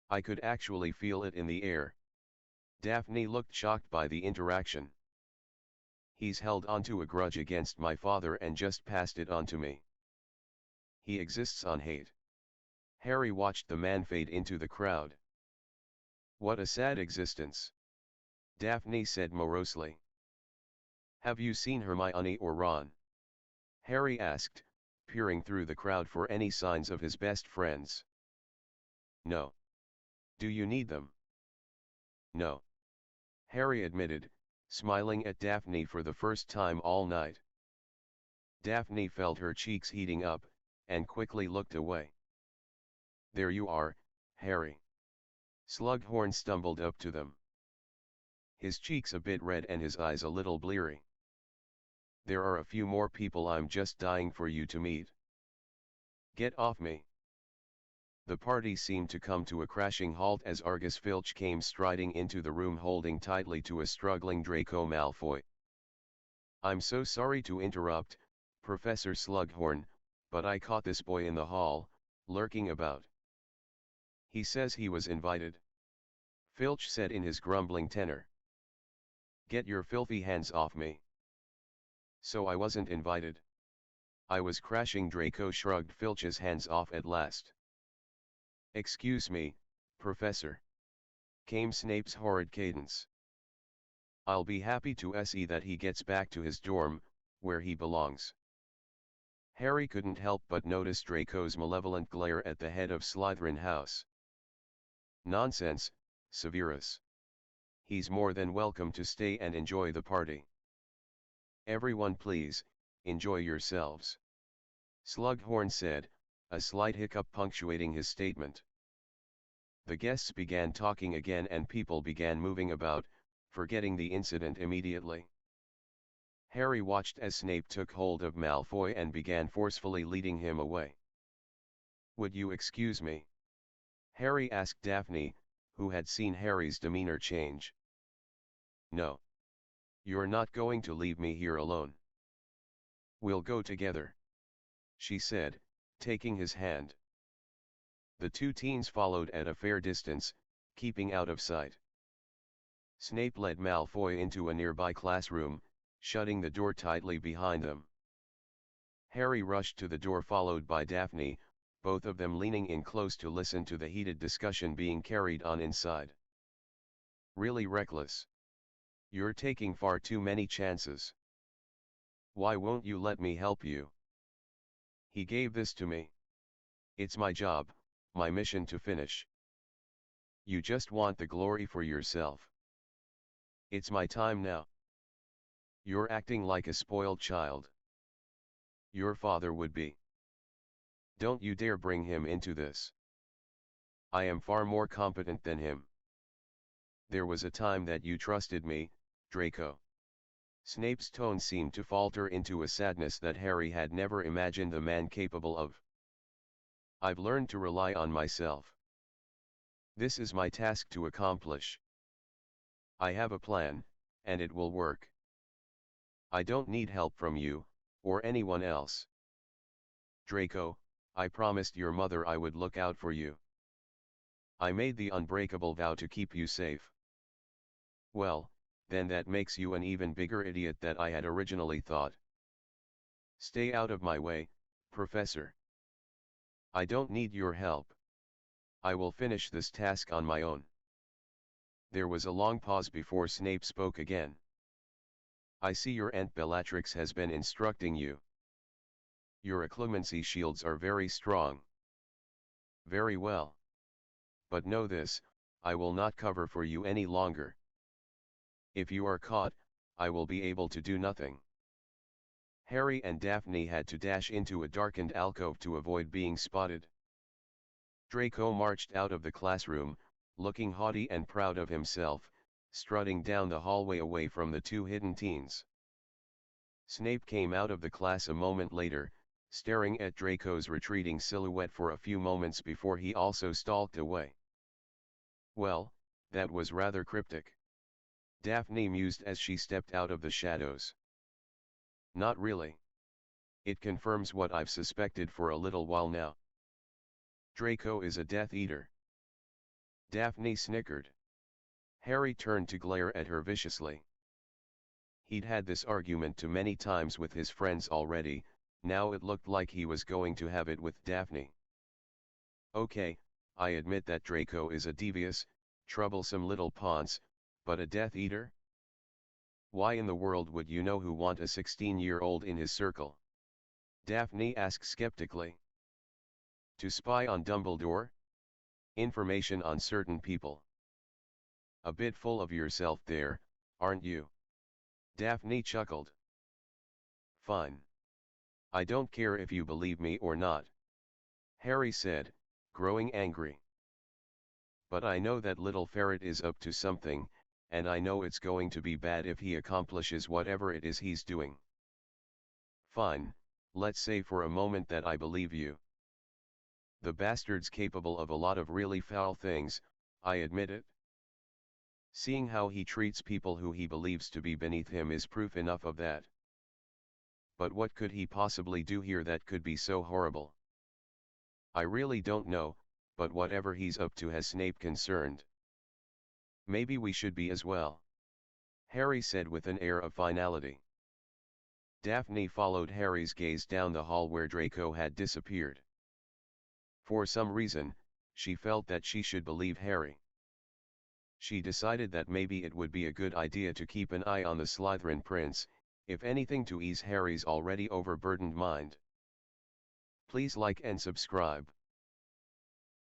I could actually feel it in the air. Daphne looked shocked by the interaction. He's held onto a grudge against my father and just passed it on to me. He exists on hate. Harry watched the man fade into the crowd. What a sad existence. Daphne said morosely. Have you seen Hermione or Ron? Harry asked, peering through the crowd for any signs of his best friends. No. Do you need them? No. Harry admitted, smiling at Daphne for the first time all night. Daphne felt her cheeks heating up, and quickly looked away. "There you are, Harry." Slughorn stumbled up to them. His cheeks a bit red and his eyes a little bleary. "There are a few more people I'm just dying for you to meet." "Get off me." The party seemed to come to a crashing halt as Argus Filch came striding into the room holding tightly to a struggling Draco Malfoy. "I'm so sorry to interrupt, Professor Slughorn, but I caught this boy in the hall, lurking about. He says he was invited," Filch said in his grumbling tenor. "Get your filthy hands off me." "So I wasn't invited. I was crashing." Draco shrugged Filch's hands off at last. "Excuse me, Professor," came Snape's horrid cadence. "I'll be happy to see that he gets back to his dorm, where he belongs." Harry couldn't help but notice Draco's malevolent glare at the head of Slytherin House. "Nonsense, Severus. He's more than welcome to stay and enjoy the party." "Everyone please, enjoy yourselves," Slughorn said, a slight hiccup punctuating his statement. The guests began talking again and people began moving about, forgetting the incident immediately. Harry watched as Snape took hold of Malfoy and began forcefully leading him away. "Would you excuse me?" Harry asked Daphne, who had seen Harry's demeanor change. "No. You're not going to leave me here alone." "We'll go together," she said, taking his hand. The two teens followed at a fair distance, keeping out of sight. Snape led Malfoy into a nearby classroom, shutting the door tightly behind them. Harry rushed to the door followed by Daphne, both of them leaning in close to listen to the heated discussion being carried on inside. "Really reckless. You're taking far too many chances. Why won't you let me help you? He gave this to me. It's my job, my mission to finish. You just want the glory for yourself. It's my time now. You're acting like a spoiled child. Your father would be. Don't you dare bring him into this. I am far more competent than him. There was a time that you trusted me, Draco." Snape's tone seemed to falter into a sadness that Harry had never imagined the man capable of. "I've learned to rely on myself. This is my task to accomplish. I have a plan, and it will work. I don't need help from you, or anyone else. Draco, I promised your mother I would look out for you. I made the unbreakable vow to keep you safe. Well, then that makes you an even bigger idiot than I had originally thought. Stay out of my way, Professor. I don't need your help. I will finish this task on my own." There was a long pause before Snape spoke again. "I see your Aunt Bellatrix has been instructing you. Your occlumency shields are very strong. Very well. But know this, I will not cover for you any longer. If you are caught, I will be able to do nothing." Harry and Daphne had to dash into a darkened alcove to avoid being spotted. Draco marched out of the classroom, looking haughty and proud of himself, strutting down the hallway away from the two hidden teens. Snape came out of the class a moment later, staring at Draco's retreating silhouette for a few moments before he also stalked away. "Well, that was rather cryptic," Daphne mused as she stepped out of the shadows. "Not really. It confirms what I've suspected for a little while now. Draco is a Death Eater." Daphne snickered. Harry turned to glare at her viciously. He'd had this argument too many times with his friends already, now it looked like he was going to have it with Daphne. "Okay, I admit that Draco is a devious, troublesome little ponce, but a Death Eater? Why in the world would you know who want a 16-year-old in his circle?" Daphne asked skeptically. "To spy on Dumbledore? Information on certain people. A bit full of yourself there, aren't you?" Daphne chuckled. "Fine. I don't care if you believe me or not, Harry said, growing angry. But I know that little ferret is up to something, and I know it's going to be bad if he accomplishes whatever it is he's doing. Fine, let's say for a moment that I believe you. The bastard's capable of a lot of really foul things, I admit it. Seeing how he treats people who he believes to be beneath him is proof enough of that. But what could he possibly do here that could be so horrible? I really don't know, but whatever he's up to has Snape concerned. Maybe we should be as well, Harry said with an air of finality. Daphne followed Harry's gaze down the hall where Draco had disappeared. For some reason, she felt that she should believe Harry. She decided that maybe it would be a good idea to keep an eye on the Slytherin prince, if anything to ease Harry's already overburdened mind. Please like and subscribe.